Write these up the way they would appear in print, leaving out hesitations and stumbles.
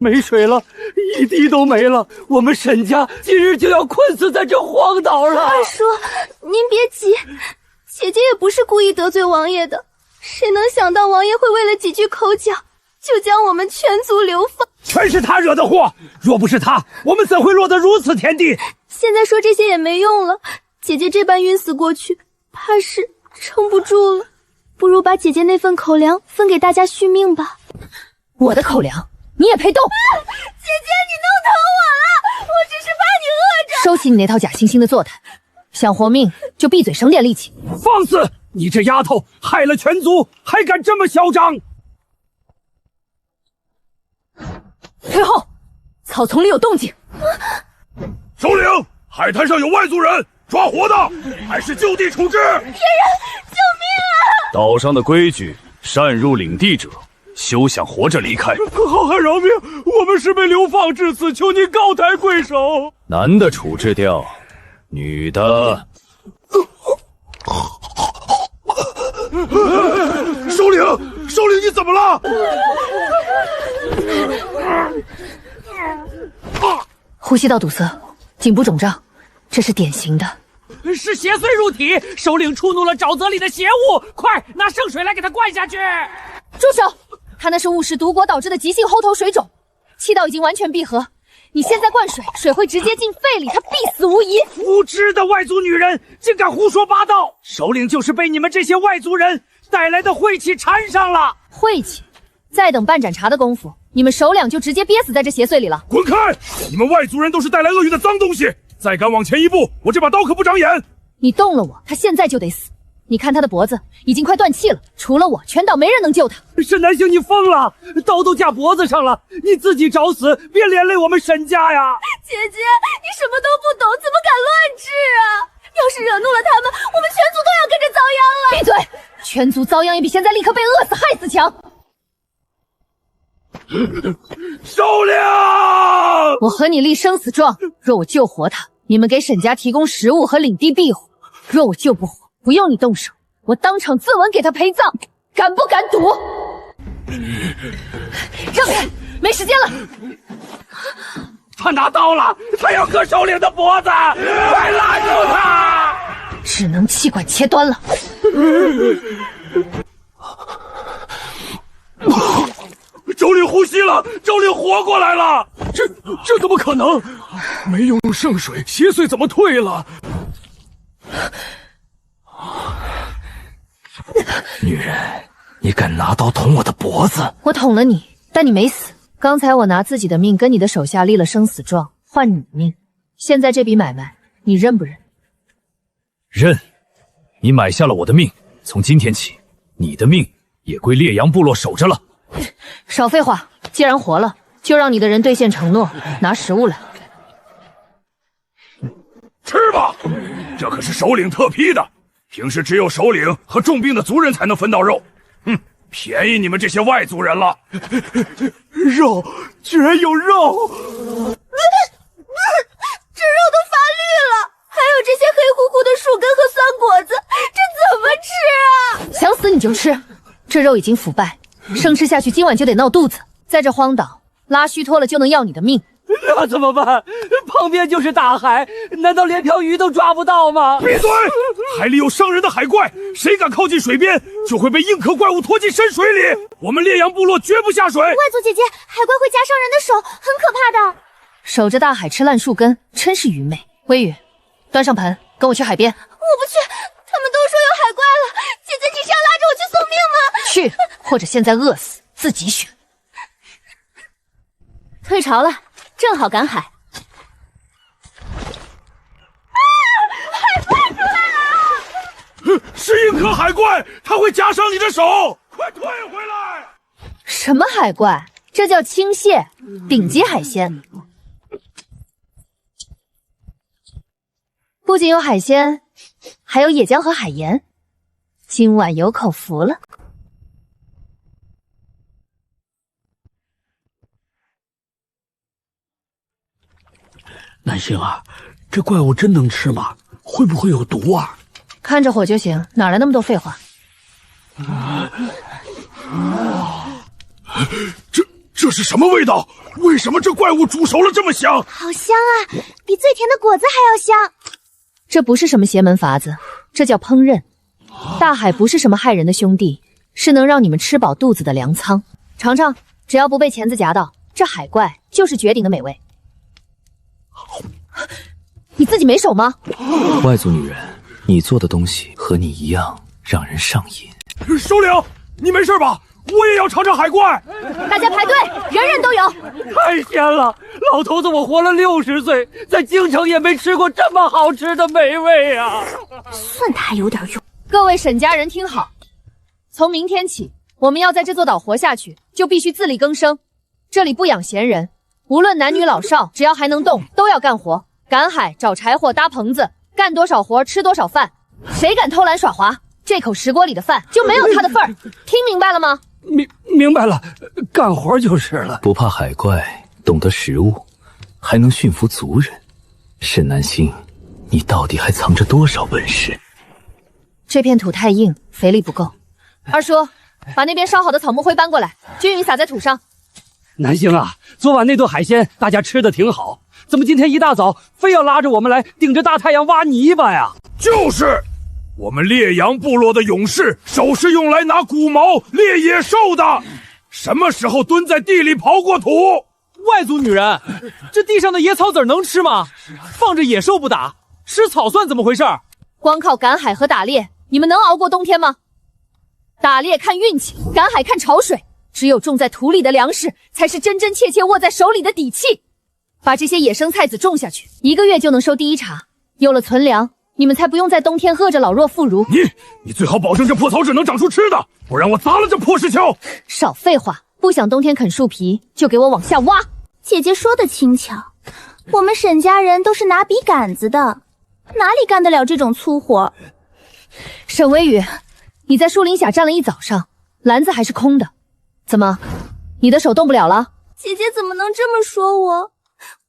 没水了，一滴都没了。我们沈家今日就要困死在这荒岛了。二叔，您别急，姐姐也不是故意得罪王爷的。谁能想到王爷会为了几句口角，就将我们全族流放？全是他惹的祸，若不是他，我们怎会落得如此田地？现在说这些也没用了，姐姐这般晕死过去，怕是撑不住了。不如把姐姐那份口粮分给大家续命吧。我的口粮你也配动？姐姐，你弄疼我了，我只是怕你饿着。收起你那套假惺惺的坐谈，想活命就闭嘴省点力气。放肆！你这丫头害了全族，还敢这么嚣张！退后！草丛里有动静。首领，海滩上有外族人，抓活的还是就地处置？别人，救命啊！岛上的规矩，擅入领地者，休想活着离开。好汉饶命，我们是被流放至此，求您高抬贵手。男的处置掉，女的。首领，首领，你怎么了？呼吸道堵塞，颈部肿胀，这是典型的。是邪祟入体，首领触怒了沼泽里的邪物，快拿圣水来给他灌下去！住手！他那是误食毒果导致的急性后头水肿，气道已经完全闭合。你现在灌水，水会直接进肺里，他必死无疑。无知的外族女人，竟敢胡说八道！首领就是被你们这些外族人带来的晦气缠上了。晦气？再等半盏茶的功夫，你们首两就直接憋死在这邪祟里了。滚开！你们外族人都是带来厄运的脏东西，再敢往前一步，我这把刀可不长眼。你动了我，他现在就得死。你看他的脖子已经快断气了，除了我，全岛没人能救他。沈南星，你疯了！刀都架脖子上了，你自己找死，别连累我们沈家呀！姐姐，你什么都不懂，怎么敢乱治啊？要是惹怒了他们，我们全族都要跟着遭殃了。闭嘴！全族遭殃也比现在立刻被饿死害死强。首领，我和你立生死状，若我救活他，你们给沈家提供食物和领地庇护；若我救不活，不用你动手，我当场自刎给他陪葬，敢不敢赌？让开，没时间了！他拿刀了，他要割首领的脖子，快拦住他！只能气管切断了。首领呼吸了，首领活过来了。这怎么可能？没用圣水，邪祟怎么退了？女人，你敢拿刀捅我的脖子？我捅了你，但你没死。刚才我拿自己的命跟你的手下立了生死状，换你的命。现在这笔买卖，你认不认？认。你买下了我的命，从今天起，你的命也归烈阳部落守着了。少废话，既然活了，就让你的人兑现承诺，拿食物来。吃吧，这可是首领特批的，平时只有首领和重病的族人才能分到肉。哼，便宜你们这些外族人了。肉，居然有肉！这肉都发绿了，还有这些黑乎乎的树根和酸果子，这怎么吃啊？想死你就吃，这肉已经腐败，生吃下去今晚就得闹肚子。在这荒岛，拉虚脱了就能要你的命。那怎么办？旁边就是大海，难道连条鱼都抓不到吗？闭嘴！海里有伤人的海怪，谁敢靠近水边，就会被硬壳怪物拖进深水里。我们烈阳部落绝不下水。外族姐姐，海怪会夹伤人的手，很可怕的。守着大海吃烂树根，真是愚昧。微雨，端上盆，跟我去海边。我不去，他们都说有海怪了。姐姐，你是要拉着我去送命吗？去，或者现在饿死，自己选。退潮了，正好赶海。海怪出来了！是硬壳海怪，它会夹伤你的手，快退回来！什么海怪？这叫青蟹，顶级海鲜。不仅有海鲜，还有野姜和海盐。今晚有口福了。南星啊，这怪物真能吃吗？会不会有毒啊？看着火就行，哪来那么多废话？这这是什么味道？为什么这怪物煮熟了这么香？好香啊，比最甜的果子还要香。这不是什么邪门法子，这叫烹饪。大海不是什么害人的兄弟，是能让你们吃饱肚子的粮仓。尝尝，只要不被钳子夹到，这海怪就是绝顶的美味。你自己没手吗？外族女人，你做的东西和你一样让人上瘾。首领，你没事吧？我也要尝尝海怪。大家排队，人人都有。太鲜了！老头子，我活了60岁，在京城也没吃过这么好吃的美味啊！算他还有点用。各位沈家人听好，从明天起，我们要在这座岛活下去，就必须自力更生。这里不养闲人，无论男女老少，只要还能动，都要干活。赶海、找柴火、搭棚子，干多少活吃多少饭。谁敢偷懒耍滑，这口石锅里的饭就没有他的份儿。听明白了吗？明白了，干活就是了。不怕海怪，懂得食物，还能驯服族人。沈南星，你到底还藏着多少本事？这片土太硬，肥力不够。二叔，把那边烧好的草木灰搬过来，均匀撒在土上。南星啊，昨晚那顿海鲜大家吃的挺好，怎么今天一大早非要拉着我们来顶着大太阳挖泥巴呀？就是，我们烈阳部落的勇士手是用来拿骨毛猎野兽的，什么时候蹲在地里刨过土？外族女人，这地上的野草籽能吃吗？放着野兽不打，吃草算怎么回事？光靠赶海和打猎，你们能熬过冬天吗？打猎看运气，赶海看潮水，只有种在土里的粮食，才是真真切切握在手里的底气。把这些野生菜籽种下去，1个月就能收第一茬。有了存粮，你们才不用在冬天饿着老弱妇孺。你最好保证这破草籽能长出吃的，不然我砸了这破石桥。少废话，不想冬天啃树皮，就给我往下挖。姐姐说的轻巧，我们沈家人都是拿笔杆子的，哪里干得了这种粗活？沈微雨，你在树林下站了一早上，篮子还是空的，怎么，你的手动不了了？姐姐怎么能这么说我？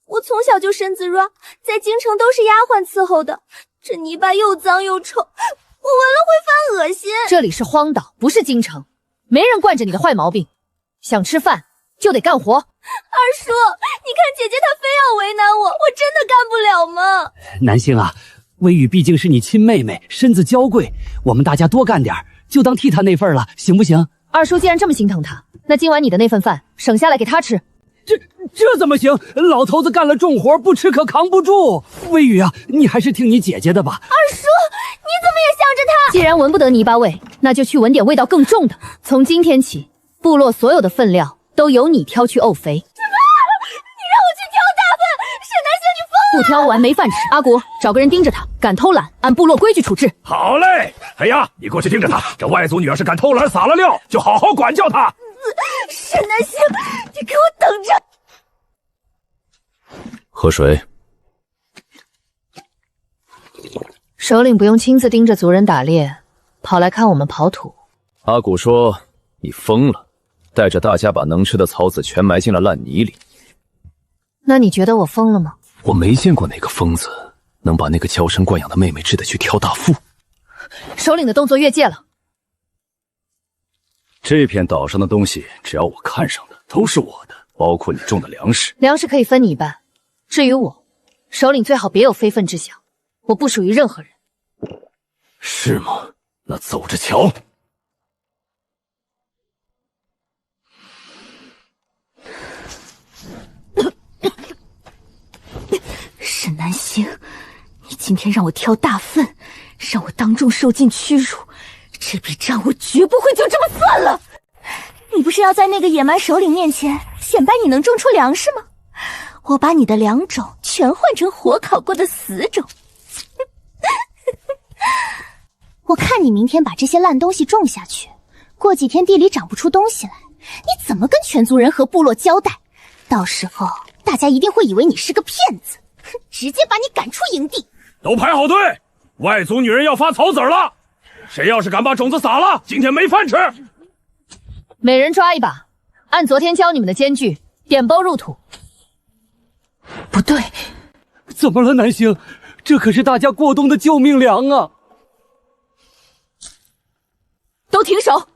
我从小就身子软，在京城都是丫鬟伺候的，这泥巴又脏又臭，我闻了会犯恶心。这里是荒岛，不是京城，没人惯着你的坏毛病。想吃饭就得干活。二叔，你看姐姐她非要为难我，我真的干不了吗？南星啊，微雨毕竟是你亲妹妹，身子娇贵，我们大家多干点，就当替她那份了，行不行？二叔既然这么心疼她，那今晚你的那份饭省下来给她吃。这怎么行？老头子干了重活，不吃可扛不住。微雨啊，你还是听你姐姐的吧。二叔，你怎么也想着他？既然闻不得泥巴味，那就去闻点味道更重的。从今天起，部落所有的分量都由你挑去沤肥。你让我去挑大粪，沈南星，你疯了！不挑完没饭吃。阿古，找个人盯着他，敢偷懒，按部落规矩处置。好嘞，黑呀，你过去盯着他，这外族女要是敢偷懒撒了尿，就好好管教他。沈南星，你给我等着！喝水。首领不用亲自盯着族人打猎，跑来看我们刨土。阿古说你疯了，带着大家把能吃的草籽全埋进了烂泥里。那你觉得我疯了吗？我没见过哪个疯子能把那个娇生惯养的妹妹治得去挑大腹。首领的动作越界了。这片岛上的东西，只要我看上的都是我的，包括你种的粮食。粮食可以分你一半，至于我，首领最好别有非分之想，我不属于任何人。是吗？那走着瞧。沈南星，你今天让我挑大粪，让我当众受尽屈辱，这笔账我绝不会就这么算了。你不是要在那个野蛮首领面前显摆你能种出粮食吗？我把你的良种全换成火烤过的死种。我看你明天把这些烂东西种下去，过几天地里长不出东西来，你怎么跟全族人和部落交代？到时候大家一定会以为你是个骗子，直接把你赶出营地。都排好队，外族女人要发草籽了，谁要是敢把种子撒了，今天没饭吃。每人抓一把，按昨天教你们的间距，点包入土。不对，怎么了，南星？这可是大家过冬的救命粮啊！都停手！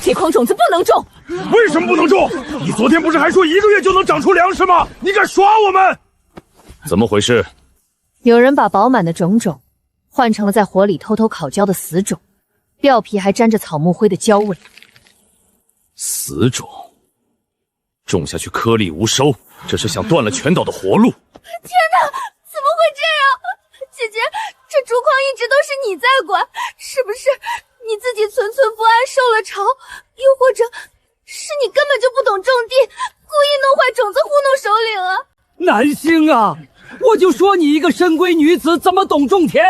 这筐种子不能种。为什么不能种？你昨天不是还说1个月就能长出粮食吗？你敢耍我们？怎么回事？有人把饱满的种种换成了在火里偷偷烤焦的死种，表皮还沾着草木灰的焦味。死种，种下去颗粒无收，这是想断了全岛的活路。天哪，怎么会这样？姐姐，这竹筐一直都是你在管，是不是你自己存不安受了潮，又或者是你根本就不懂种地，故意弄坏种子糊弄首领啊？南星啊，我就说你一个深闺女子怎么懂种田？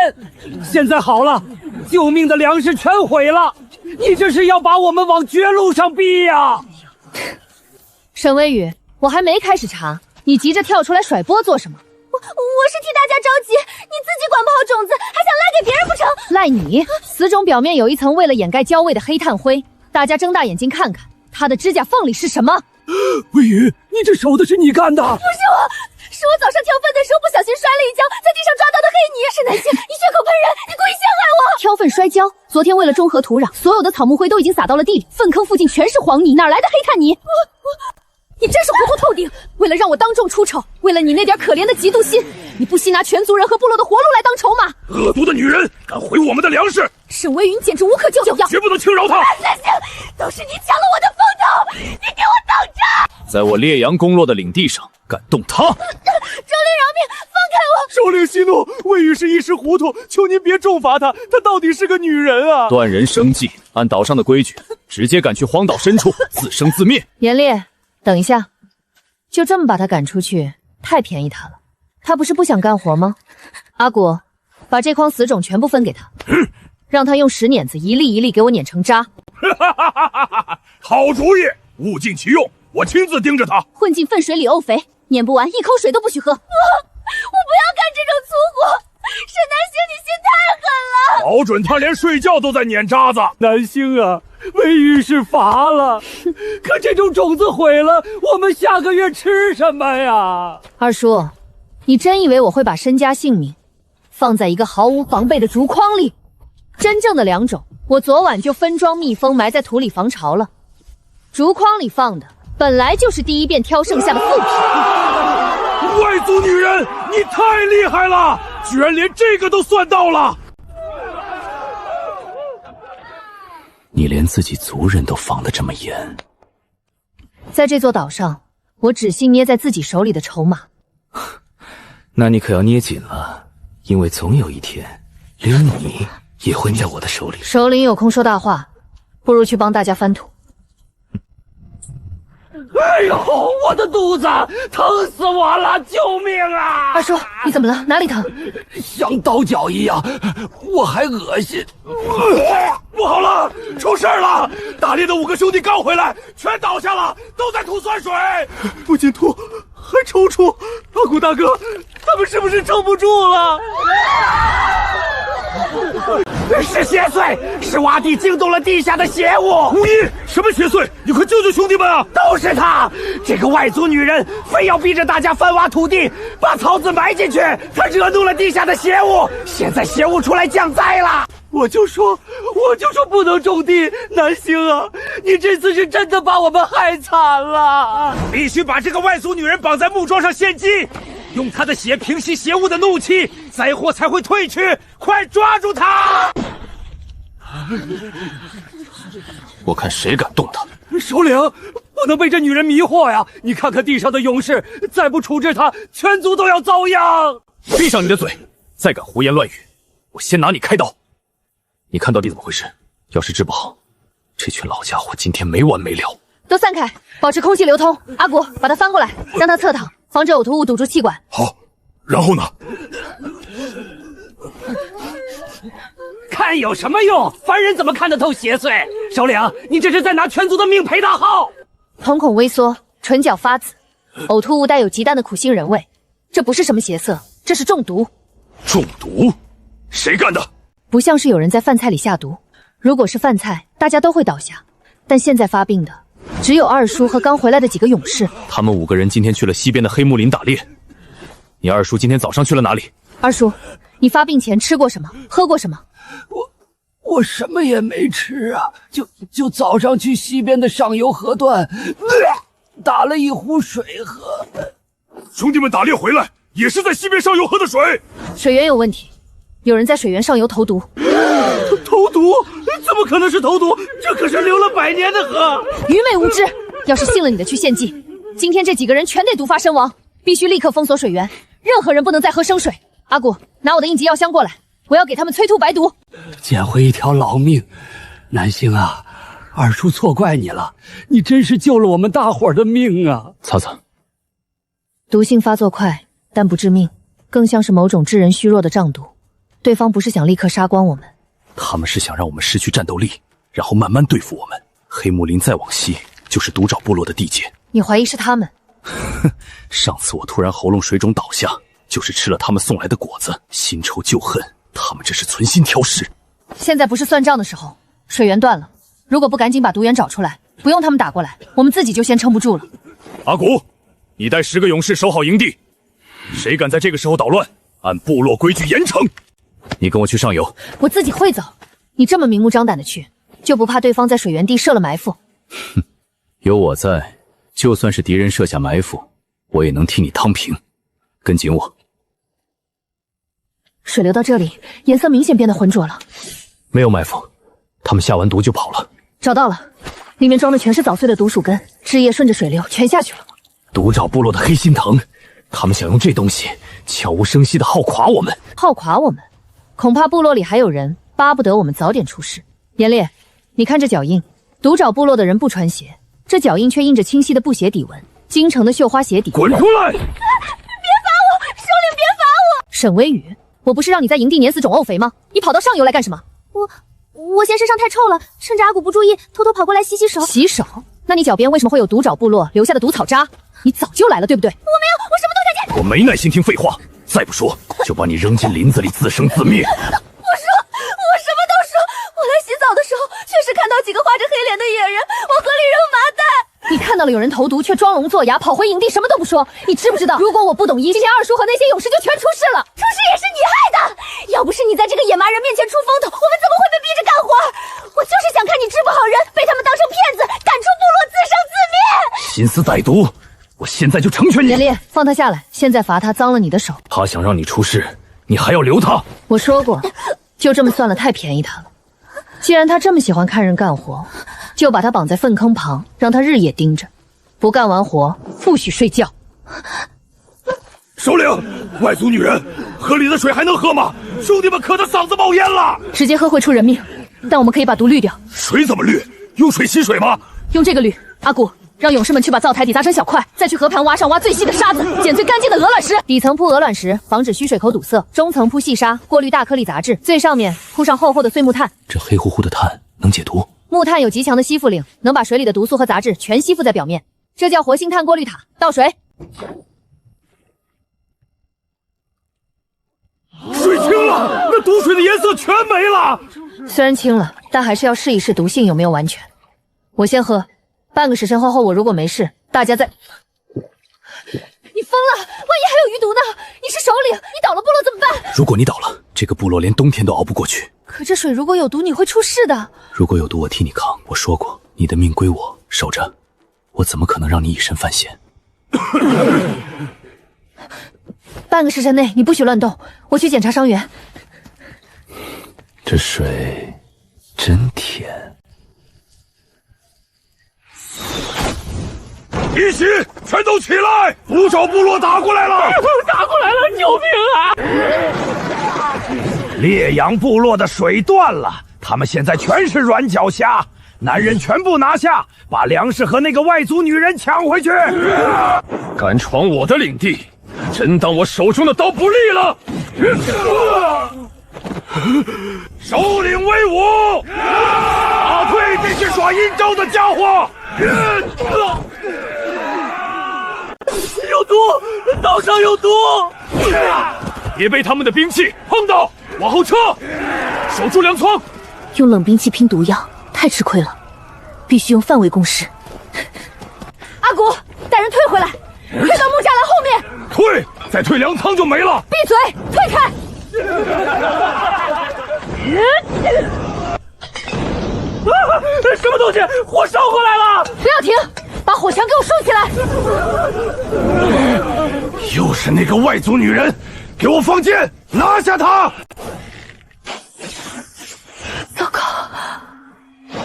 现在好了，救命的粮食全毁了，你这是要把我们往绝路上逼呀！沈微雨，我还没开始查，你急着跳出来甩锅做什么？我是替大家着急，你自己管不好种子，还想赖给别人不成？赖你！死种表面有一层为了掩盖焦味的黑炭灰，大家睁大眼睛看看，它的指甲缝里是什么？微雨，你这手的是你干的？不是我，是我早上挑粪的时候不小心摔了一跤，在地上抓到的黑泥。沈南星，你血口喷人，你故意陷害我！挑粪摔跤，昨天为了中和土壤，所有的草木灰都已经撒到了地里，粪坑附近全是黄泥，哪来的黑炭泥？你真是糊涂透顶！为了让我当众出丑，为了你那点可怜的嫉妒心，你不惜拿全族人和部落的活路来当筹码。恶毒的女人，敢毁我们的粮食！沈微云简直无可救药，绝不能轻饶她！南星，都是你抢了我的风头，你给我等着！在我烈阳宫落的领地上敢动她！周令饶命，放开我！首领息怒，魏玉是一时糊涂，求您别重罚她，她到底是个女人啊！断人生计，按岛上的规矩，直接赶去荒岛深处自生自灭。严烈，等一下，就这么把他赶出去，太便宜他了。他不是不想干活吗？阿果，把这筐死种全部分给他，让他用石碾子一粒一粒给我碾成渣。好主意，物尽其用，我亲自盯着他。混进粪水里沤肥，碾不完一口水都不许喝。我不要干这种粗活！沈南星，你心太狠了！保准他连睡觉都在碾渣子。南星啊，微雨是罚了，可这种种子毁了，我们下个月吃什么呀？二叔，你真以为我会把身家性命放在一个毫无防备的竹筐里？真正的良种，我昨晚就分装密封埋在土里防潮了。竹筐里放的本来就是第一遍挑剩下的副品。外族女人，你太厉害了，居然连这个都算到了。你连自己族人都防得这么严，在这座岛上，我只信捏在自己手里的筹码。那你可要捏紧了，因为总有一天，连你也会在我的手里。首领有空说大话，不如去帮大家翻土。哎呦，我的肚子疼死我了！救命啊！二叔，你怎么了？哪里疼？像刀绞一样，我还恶心。不好了，出事了！打猎的5个兄弟刚回来，全倒下了，都在吐酸水。不仅吐，还抽搐。阿古大哥，他们是不是撑不住了？是邪祟，是洼地惊动了地下的邪物。无疑，什么邪祟？你快救救兄弟们啊！都是他，这个外族女人非要逼着大家翻挖土地，把草籽埋进去，她惹怒了地下的邪物，现在邪物出来降灾了。我就说不能种地，南星啊，你这次是真的把我们害惨了。必须把这个外族女人绑在木桩上献祭，用她的血平息邪物的怒气，灾祸才会退去。快抓住她！我看谁敢动她。首领，不能被这女人迷惑呀！你看看地上的勇士，再不处置她，全族都要遭殃。闭上你的嘴，再敢胡言乱语，我先拿你开刀。你看到底怎么回事？要是治不好，这群老家伙今天没完没了。都散开，保持空气流通。阿果，把他翻过来，让他侧躺，防止呕吐物堵住气管。好，然后呢？看有什么用？凡人怎么看得透邪祟？首领，你这是在拿全族的命赔大号。瞳孔微缩，唇角发紫，呕吐物带有极淡的苦杏仁味，这不是什么邪色，这是中毒。中毒？谁干的？不像是有人在饭菜里下毒，如果是饭菜，大家都会倒下。但现在发病的只有二叔和刚回来的几个勇士。他们5个人今天去了西边的黑木林打猎。你二叔今天早上去了哪里？二叔，你发病前吃过什么？喝过什么？我什么也没吃啊，就早上去西边的上游河段，打了一壶水喝。兄弟们打猎回来，也是在西边上游喝的水。水源有问题，有人在水源上游投毒。投毒？怎么可能是投毒？这可是流了100年的河！愚昧无知！要是信了你的，去献祭。今天这几个人全得毒发身亡，必须立刻封锁水源，任何人不能再喝生水。阿古，拿我的应急药箱过来，我要给他们催吐白毒。捡回一条老命，南星啊，二叔错怪你了，你真是救了我们大伙儿的命啊！擦擦，毒性发作快，但不致命，更像是某种致人虚弱的瘴毒。对方不是想立刻杀光我们，他们是想让我们失去战斗力，然后慢慢对付我们。黑木林再往西就是独爪部落的地界。你怀疑是他们？上次我突然喉咙水肿倒下，就是吃了他们送来的果子。新仇旧恨，他们这是存心挑事。现在不是算账的时候，水源断了，如果不赶紧把毒源找出来，不用他们打过来，我们自己就先撑不住了。阿古，你带10个勇士守好营地，谁敢在这个时候捣乱，按部落规矩严惩。你跟我去上游。我自己会走。你这么明目张胆的去，就不怕对方在水源地设了埋伏？哼，有我在，就算是敌人设下埋伏，我也能替你趟平。跟紧我。水流到这里，颜色明显变得浑浊了。没有埋伏，他们下完毒就跑了。找到了，里面装的全是早碎的毒鼠根，汁液顺着水流全下去了。独爪部落的黑心藤，他们想用这东西悄无声息地耗垮我们。耗垮我们？恐怕部落里还有人巴不得我们早点出事。严烈，你看这脚印，独爪部落的人不穿鞋，这脚印却印着清晰的布鞋底纹，京城的绣花鞋底。滚出来！别罚我，首领别罚我！沈微雨，我不是让你在营地碾死种沤肥吗？你跑到上游来干什么？我嫌身上太臭了，趁着阿古不注意，偷偷跑过来洗洗手。洗手？那你脚边为什么会有独爪部落留下的毒草渣？你早就来了，对不对？我没有，我什么都看见。我没耐心听废话，再不说就把你扔进林子里自生自灭。我什么都说。我来洗澡的时候，确实看到几个画着黑脸的野人往河里扔麻袋。你看到了有人投毒，却装聋作哑，跑回营地什么都不说。你知不知道，如果我不懂医，今天二叔和那些勇士就全出事了。出事也是你害的，要不是你在这个野蛮人面前出风头，我们怎么会被逼着干活？我就是想看你治不好人，被他们当成骗子，赶出部落，自生自灭。心思歹毒，我现在就成全你。严烈，放他下来，现在罚他脏了你的手。他想让你出事，你还要留他？我说过，就这么算了，太便宜他了。既然他这么喜欢看人干活，就把他绑在粪坑旁，让他日夜盯着，不干完活不许睡觉。首领，外族女人，河里的水还能喝吗？兄弟们渴得嗓子冒烟了。直接喝会出人命，但我们可以把毒滤掉。水怎么滤？用水洗水吗？用这个滤。阿古，让勇士们去把灶台底砸成小块，再去河盘挖上挖最细的沙子，捡最干净的鹅卵石。底层铺鹅卵石，防止虚水口堵塞；中层铺细沙，过滤大颗粒杂质；最上面铺上厚厚的碎木炭。这黑乎乎的炭能解毒？木炭有极强的吸附力，能把水里的毒素和杂质全吸附在表面，这叫活性炭过滤塔。倒水。水清了，那毒水的颜色全没了。虽然清了，但还是要试一试毒性有没有完全。我先喝，半个时辰后我如果没事，大家再……你疯了！万一还有余毒呢？你是首领，你倒了部落怎么办？如果你倒了，这个部落连冬天都熬不过去。可这水如果有毒，你会出事的。如果有毒，我替你扛。我说过，你的命归我，守着。我怎么可能让你以身犯险？半个时辰内你不许乱动，我去检查伤员。这水真甜。一起，全都起来！独爪部落打过来了！打过来了，救命啊！烈阳部落的水断了，他们现在全是软脚虾。男人全部拿下，把粮食和那个外族女人抢回去！敢闯我的领地，真当我手中的刀不利了！首领威武，打退这些耍阴招的家伙！有毒，岛上有毒！别被他们的兵器碰到，往后撤，守住粮仓。用冷兵器拼毒药太吃亏了，必须用范围攻势。阿古，带人退回来，退到木栅栏后面。退，再退粮仓就没了。闭嘴，退开！什么东西？火烧过来了！不要停，把火墙给我竖起来！又是那个外族女人，给我放箭，拿下她！糟糕！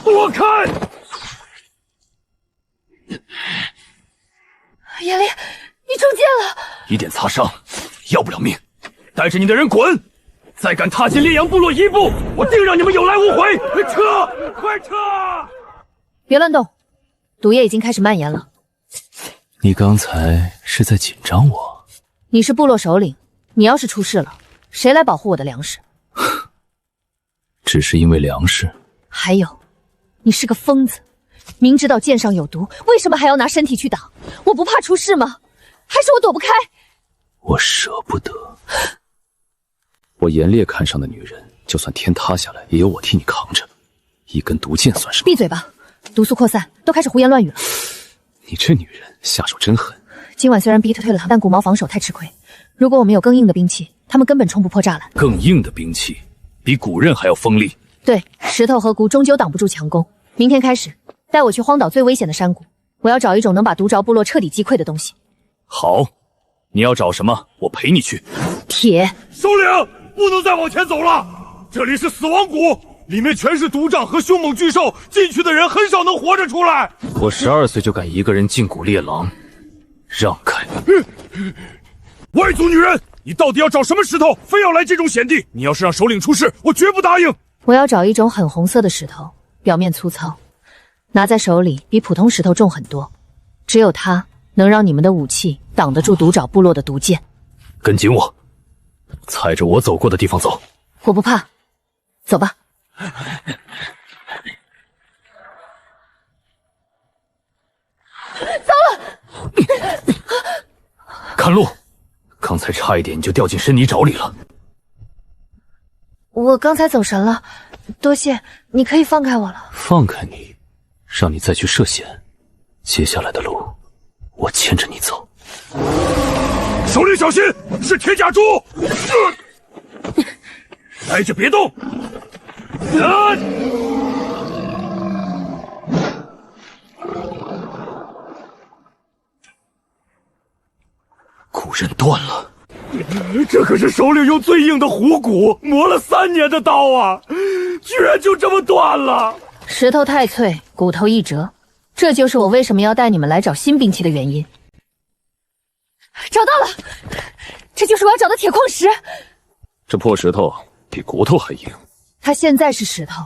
躲开！严烈，你中箭了！一点擦伤，要不了命。带着你的人滚！再敢踏进烈阳部落一步，我定让你们有来无回！撤！快撤！别乱动，毒液已经开始蔓延了。你刚才是在紧张我？你是部落首领，你要是出事了，谁来保护我的粮食？只是因为粮食？还有，你是个疯子，明知道剑上有毒，为什么还要拿身体去挡？我不怕出事吗？还是我躲不开？我舍不得。我严烈看上的女人，就算天塌下来，也有我替你扛着。一根毒箭算什么？闭嘴吧！毒素扩散，都开始胡言乱语了。你这女人下手真狠。今晚虽然逼退了他，但古毛防守太吃亏。如果我们有更硬的兵器，他们根本冲不破栅栏。更硬的兵器，比古刃还要锋利。对，石头和骨终究挡不住强攻。明天开始，带我去荒岛最危险的山谷，我要找一种能把毒爪部落彻底击溃的东西。好，你要找什么？我陪你去。铁首领，不能再往前走了，这里是死亡谷，里面全是毒瘴和凶猛巨兽，进去的人很少能活着出来。我12岁就敢一个人进谷猎狼，让开！外族女人，你到底要找什么石头？非要来这种险地？你要是让首领出事，我绝不答应。我要找一种很红色的石头，表面粗糙，拿在手里比普通石头重很多，只有它能让你们的武器挡得住毒爪部落的毒箭。跟紧我，踩着我走过的地方走。我不怕，走吧。看路，刚才差一点你就掉进深泥沼里了。我刚才走神了，多谢，你可以放开我了。放开你，让你再去涉险。接下来的路，我牵着你走。首领小心，是铁甲猪！待着别动！骨刃断了，这可是首领用最硬的虎骨磨了3年的刀啊，居然就这么断了！石头太脆，骨头一折，这就是我为什么要带你们来找新兵器的原因。找到了，这就是我要找的铁矿石。这破石头比骨头还硬。它现在是石头，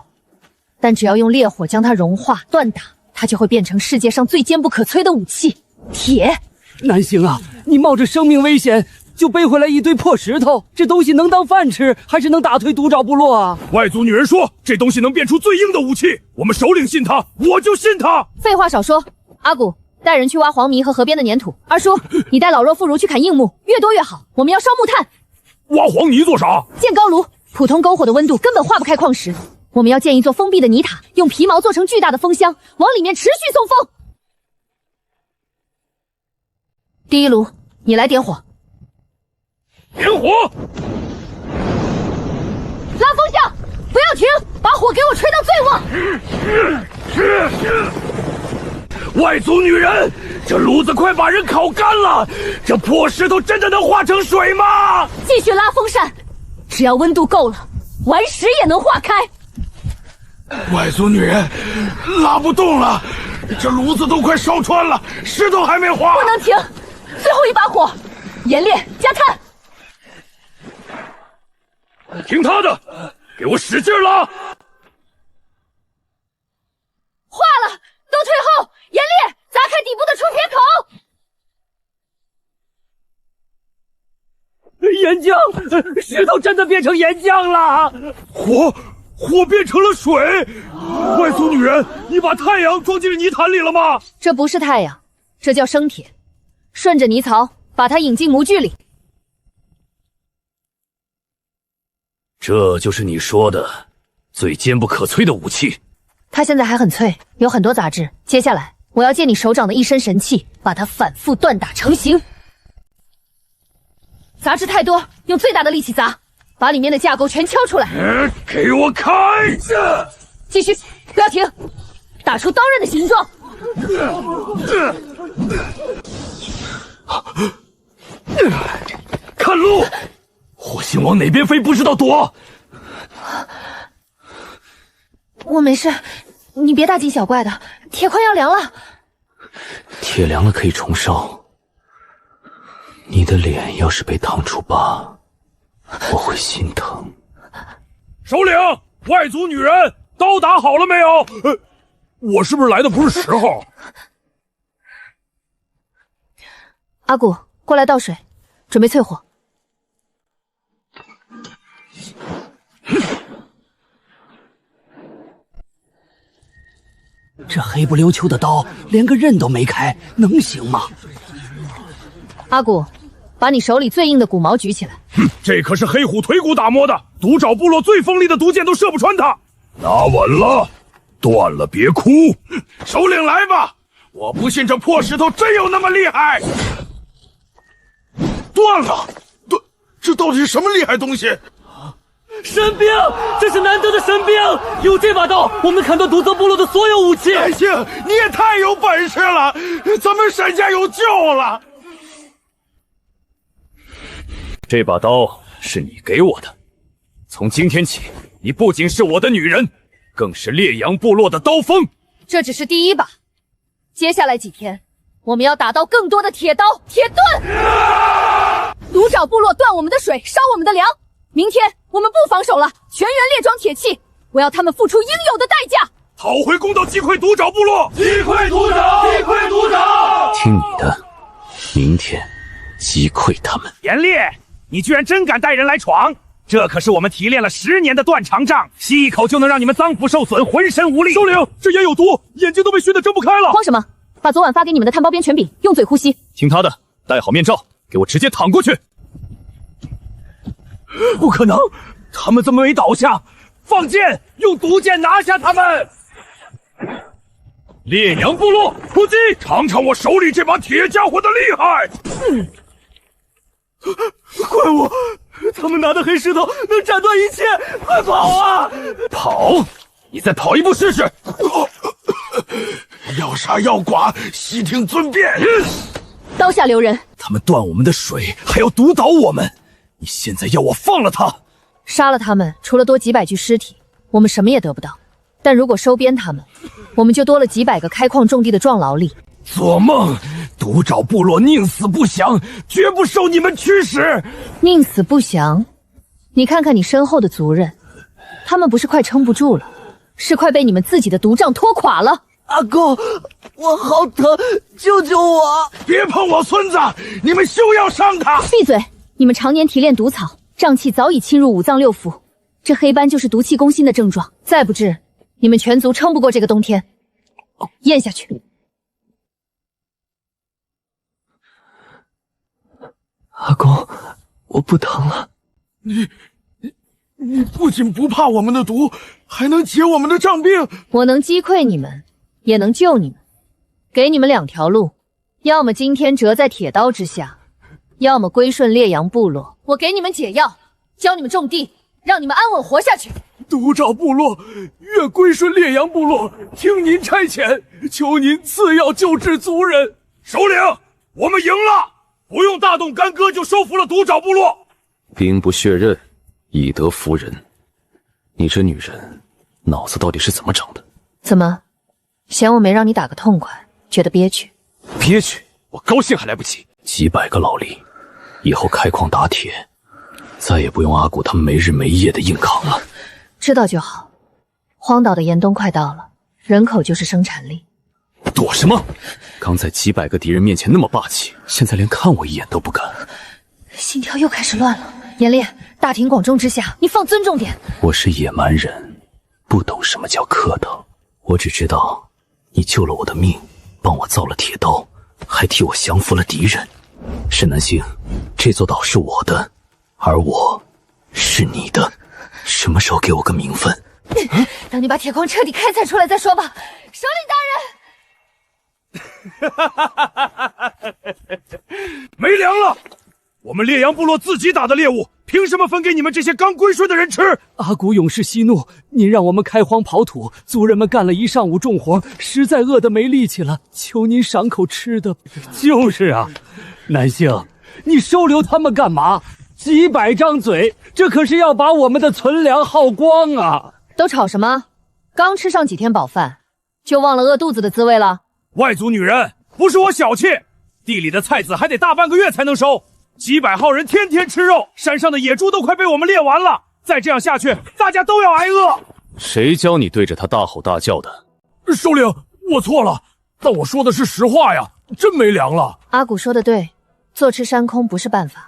但只要用烈火将它融化锻打，它就会变成世界上最坚不可摧的武器——铁。南星啊，你冒着生命危险就背回来一堆破石头，这东西能当饭吃，还是能打退毒爪部落啊？外族女人说这东西能变出最硬的武器，我们首领信他，我就信他。废话少说，阿古带人去挖黄泥和河边的粘土。二叔，你带老弱妇孺去砍硬木，越多越好。我们要烧木炭。挖黄泥做啥？建高炉，普通篝火的温度根本化不开矿石。我们要建一座封闭的泥塔，用皮毛做成巨大的风箱，往里面持续送风。第一炉，你来点火。点火！拉风向，不要停，把火给我吹到最旺。外族女人，这炉子快把人烤干了，这破石头真的能化成水吗？继续拉风扇，只要温度够了，顽石也能化开。外族女人，拉不动了，这炉子都快烧穿了，石头还没化。不能停，最后一把火，严烈加炭。听他的，给我使劲拉！化了，都退后！严烈，砸开底部的出铁口！岩浆，石头真的变成岩浆了！火变成了水！外族女人，你把太阳装进泥潭里了吗？这不是太阳，这叫生铁。顺着泥槽，把它引进模具里。这就是你说的最坚不可摧的武器。它现在还很脆，有很多杂质。接下来，我要借你手掌的一身神气，把它反复锻打成型。杂质太多，用最大的力气砸，把里面的架构全敲出来。给我开！继续，不要停，打出刀刃的形状。看路，火星往哪边飞不知道躲。我没事，你别大惊小怪的。铁块要凉了，铁凉了可以重烧。你的脸要是被烫出疤，我会心疼。首领，外族女人刀打好了没有？我是不是来的不是时候？阿古，过来倒水，准备淬火。这黑不溜秋的刀连个刃都没开，能行吗？阿古，把你手里最硬的骨矛举起来。这可是黑虎腿骨打磨的，独爪部落最锋利的毒箭都射不穿它。拿稳了，断了别哭。首领来吧，我不信这破石头真有那么厉害。断了，这到底是什么厉害东西？神兵，这是难得的神兵！有这把刀，我们砍断毒泽部落的所有武器。百姓，你也太有本事了，咱们沈家有救了。这把刀是你给我的，从今天起，你不仅是我的女人，更是烈阳部落的刀锋。这只是第一把，接下来几天，我们要打到更多的铁刀、铁盾。独爪部落断我们的水，烧我们的粮。明天我们不防守了，全员列装铁器，我要他们付出应有的代价。讨回公道，击溃独爪部落！击溃独爪！击溃独爪！听你的，明天击溃他们。严烈，你居然真敢带人来闯！这可是我们提炼了10年的断肠杖，吸一口就能让你们脏腑受损，浑身无力。首领，这烟有毒，眼睛都被熏得睁不开了。慌什么？把昨晚发给你们的炭包边权柄用嘴呼吸。听他的，戴好面罩，给我直接躺过去。不可能，他们怎么没倒下？放箭，用毒箭拿下他们！烈阳部落突击，尝尝我手里这把铁家伙的厉害！怪我，他们拿的黑石头能斩断一切！快跑啊！跑？你再跑一步试试！要杀要剐，悉听尊便。刀下留人！他们断我们的水，还要毒倒我们。你现在要我放了他？杀了他们，除了多几百具尸体，我们什么也得不到。但如果收编他们，我们就多了几百个开矿种地的壮劳力。做梦！独爪部落宁死不降，绝不受你们驱使。宁死不降？你看看你身后的族人，他们不是快撑不住了，是快被你们自己的毒杖拖垮了。阿公，我好疼，救救我！别碰我孙子！你们休要伤他！闭嘴！你们常年提炼毒草，瘴气早已侵入五脏六腑，这黑斑就是毒气攻心的症状。再不治，你们全族撑不过这个冬天。咽下去。阿公，我不疼了。你不仅不怕我们的毒，还能解我们的瘴病。我能击溃你们，也能救你们。给你们2条路，要么今天折在铁刀之下，要么归顺烈阳部落。我给你们解药，教你们种地，让你们安稳活下去。独爪部落愿归顺烈阳部落，听您差遣，求您赐药救治族人。首领，我们赢了，不用大动干戈就收服了独爪部落。兵不血刃，以德服人。你这女人，脑子到底是怎么长的？怎么，嫌我没让你打个痛快，觉得憋屈？憋屈？我高兴还来不及。几百个劳力，以后开矿打铁，再也不用阿古他们没日没夜的硬扛了。知道就好。荒岛的严冬快到了，人口就是生产力。躲什么？刚在几百个敌人面前那么霸气，现在连看我一眼都不敢。心跳又开始乱了。严烈，大庭广众之下，你放尊重点。我是野蛮人，不懂什么叫客套。我只知道，你救了我的命，帮我造了铁刀，还替我降服了敌人。沈南星，这座岛是我的，而我是你的。什么时候给我个名分？等你把铁矿彻底开采出来再说吧。首领大人，没粮了，我们烈阳部落自己打的猎物，凭什么分给你们这些刚归顺的人吃？阿古勇士息怒，您让我们开荒刨土，族人们干了一上午重活，实在饿得没力气了，求您赏口吃的。就是啊，南星，你收留他们干嘛？几百张嘴，这可是要把我们的存粮耗光啊！都吵什么？刚吃上几天饱饭，就忘了饿肚子的滋味了？外族女人，不是我小气，地里的菜籽还得大半个月才能收。几百号人天天吃肉，山上的野猪都快被我们猎完了。再这样下去，大家都要挨饿。谁教你对着他大吼大叫的？首领，我错了，但我说的是实话呀，真没粮了。阿古说的对，坐吃山空不是办法。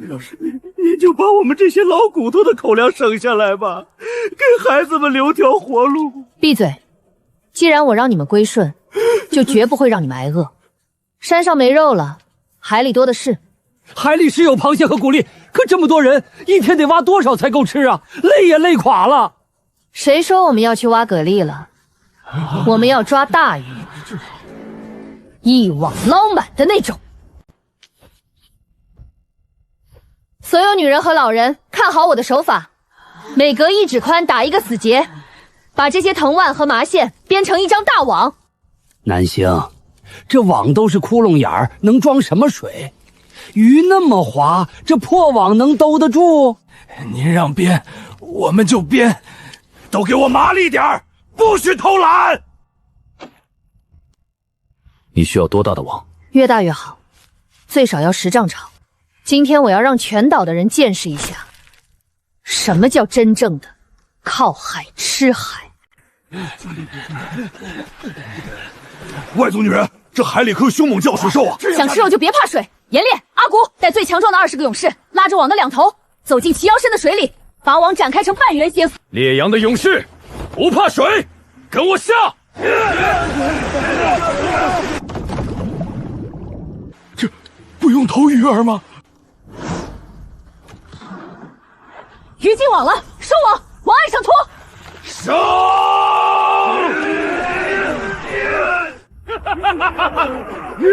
老师，你就把我们这些老骨头的口粮省下来吧，给孩子们留条活路。闭嘴！既然我让你们归顺，就绝不会让你们挨饿。山上没肉了，海里多的是。海里是有螃蟹和蛤蜊，可这么多人，一天得挖多少才够吃啊？累也累垮了。谁说我们要去挖蛤蜊了？我们要抓大鱼，一网捞满的那种。所有女人和老人，看好我的手法，每隔1指宽打一个死结，把这些藤蔓和麻线编成一张大网。南星，这网都是窟窿眼儿，能装什么水？鱼那么滑，这破网能兜得住？您让编，我们就编，都给我麻利点儿，不许偷懒。你需要多大的网？越大越好，最少要10丈长。今天我要让全岛的人见识一下，什么叫真正的靠海吃海。外族女人，这海里可有凶猛叫水兽啊！想吃肉就别怕水。严烈、阿古带最强壮的20个勇士，拉着网的2头，走进齐腰深的水里，把网展开成半圆形。烈阳的勇士，不怕水，跟我下！这不用投鱼饵吗？鱼进网了，收网，往岸上拖。鱼，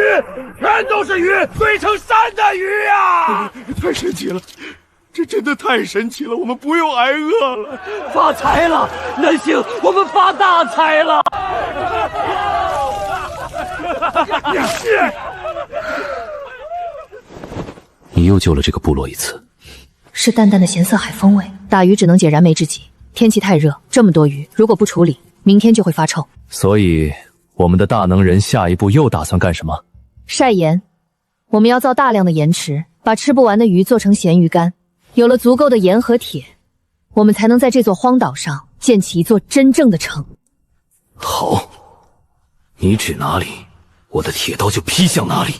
全都是鱼，堆成山的鱼啊！太神奇了，这真的太神奇了，我们不用挨饿了，发财了，南星，我们发大财了！你又救了这个部落一次，是淡淡的咸涩海风味，打鱼只能解燃眉之急。天气太热，这么多鱼，如果不处理，明天就会发臭。所以我们的大能人下一步又打算干什么？晒盐，我们要造大量的盐池，把吃不完的鱼做成咸鱼干。有了足够的盐和铁，我们才能在这座荒岛上建起一座真正的城。好，你指哪里，我的铁刀就劈向哪里。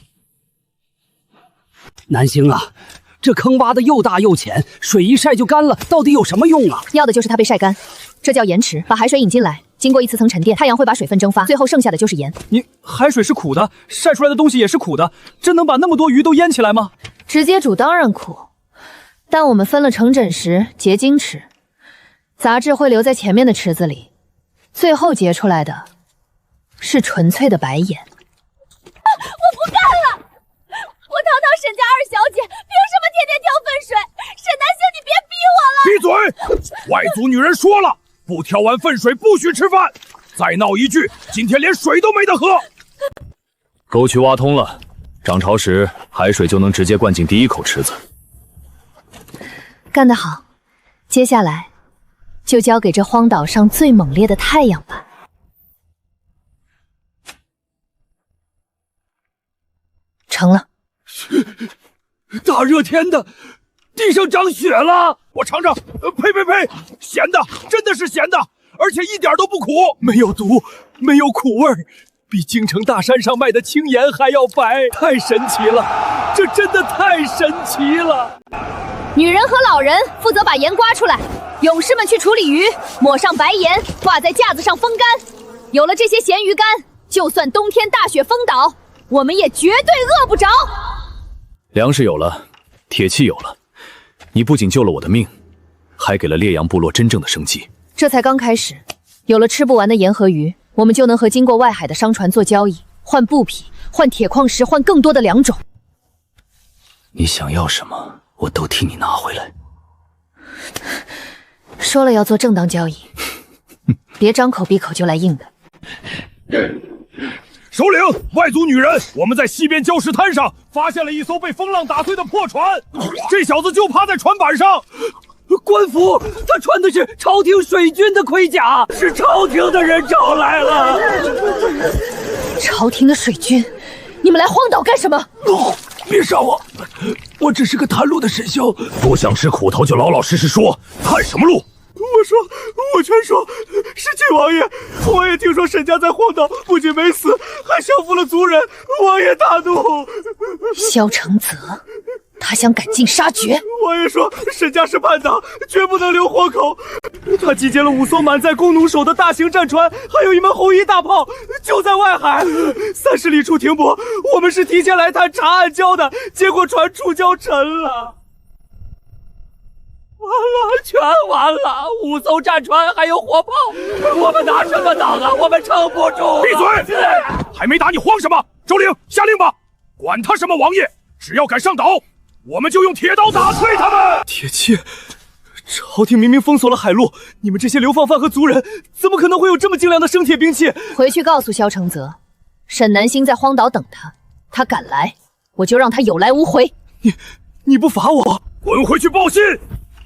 南星啊，这坑挖的又大又浅，水一晒就干了，到底有什么用啊？要的就是它被晒干，这叫盐池。把海水引进来，经过一次层沉淀，太阳会把水分蒸发，最后剩下的就是盐。你海水是苦的，晒出来的东西也是苦的，真能把那么多鱼都腌起来吗？直接煮当然苦，但我们分了成枕石、结晶池，杂质会留在前面的池子里，最后结出来的是纯粹的白盐。我不干了！我堂堂沈家二小姐，凭什么天天挑粪水？沈南星，你别逼我了！闭嘴！外族女人说了，不挑完粪水不许吃饭。再闹一句，今天连水都没得喝。沟渠挖通了，涨潮时海水就能直接灌进第一口池子。干得好，接下来就交给这荒岛上最猛烈的太阳吧。成了。大热天的，地上长雪了，我尝尝。呸呸呸，咸的，真的是咸的，而且一点都不苦，没有毒，没有苦味儿，比京城大山上卖的青盐还要白，太神奇了，这真的太神奇了。女人和老人负责把盐刮出来，勇士们去处理鱼，抹上白盐，挂在架子上风干。有了这些咸鱼干，就算冬天大雪封岛，我们也绝对饿不着。粮食有了，铁器有了，你不仅救了我的命，还给了烈阳部落真正的生机。这才刚开始，有了吃不完的盐和鱼，我们就能和经过外海的商船做交易，换布匹，换铁矿石，换更多的粮种。你想要什么，我都替你拿回来。说了要做正当交易，别张口闭口就来硬的。首领，外族女人，我们在西边礁石滩上发现了一艘被风浪打碎的破船，这小子就趴在船板上。官府，他穿的是朝廷水军的盔甲，是朝廷的人找来了。朝廷的水军，你们来荒岛干什么？别杀我，我只是个探路的神修，不想吃苦头就老老实实说，探什么路？我全说是晋王爷，我也听说沈家在荒岛不仅没死，还降服了族人，王爷大怒。萧承泽，他想赶尽杀绝。王爷说沈家是叛党，绝不能留活口。他集结了5艘满载弓弩手的大型战船，还有一门红衣大炮，就在外海30里处停泊。我们是提前来探查暗礁的，结果船触礁沉了。完了，全完了！5艘战船还有火炮，我们拿什么挡啊？我们撑不住！闭嘴！还没打你慌什么？首领，下令吧！管他什么王爷，只要敢上岛，我们就用铁刀打碎他们！铁器，朝廷明明封锁了海路，你们这些流放犯和族人，怎么可能会有这么精良的生铁兵器？回去告诉萧承泽，沈南星在荒岛等他，他敢来，我就让他有来无回。你不罚我？滚回去报信！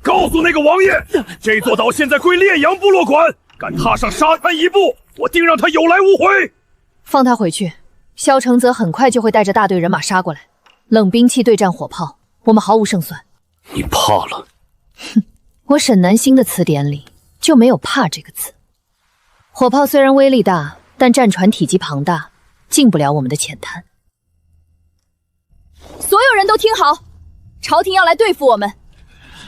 告诉那个王爷，这座岛现在归烈阳部落管，敢踏上沙滩一步，我定让他有来无回。放他回去，萧承泽很快就会带着大队人马杀过来，冷兵器对战火炮，我们毫无胜算。你怕了？哼，我沈南星的词典里就没有怕这个词。火炮虽然威力大，但战船体积庞大，进不了我们的浅滩。所有人都听好，朝廷要来对付我们，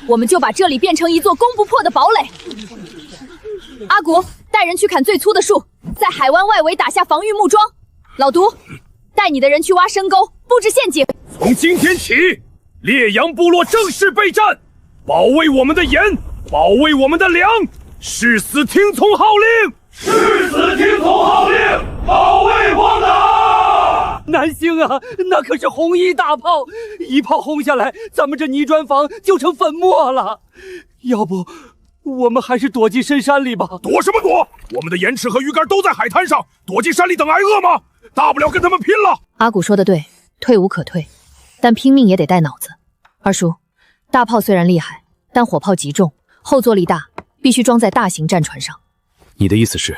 我们就把这里变成一座攻不破的堡垒。阿古，带人去砍最粗的树，在海湾外围打下防御木桩。老毒，带你的人去挖深沟，布置陷阱。从今天起，烈阳部落正式备战，保卫我们的盐，保卫我们的粮，誓死听从号令，誓死听从号令，保卫荒岛。南星啊，那可是红衣大炮，一炮轰下来，咱们这泥砖房就成粉末了。要不，我们还是躲进深山里吧。躲什么躲？我们的盐池和鱼竿都在海滩上，躲进山里等挨饿吗？大不了跟他们拼了。阿古说的对，退无可退，但拼命也得带脑子。二叔，大炮虽然厉害，但火炮极重，后坐力大，必须装在大型战船上。你的意思是，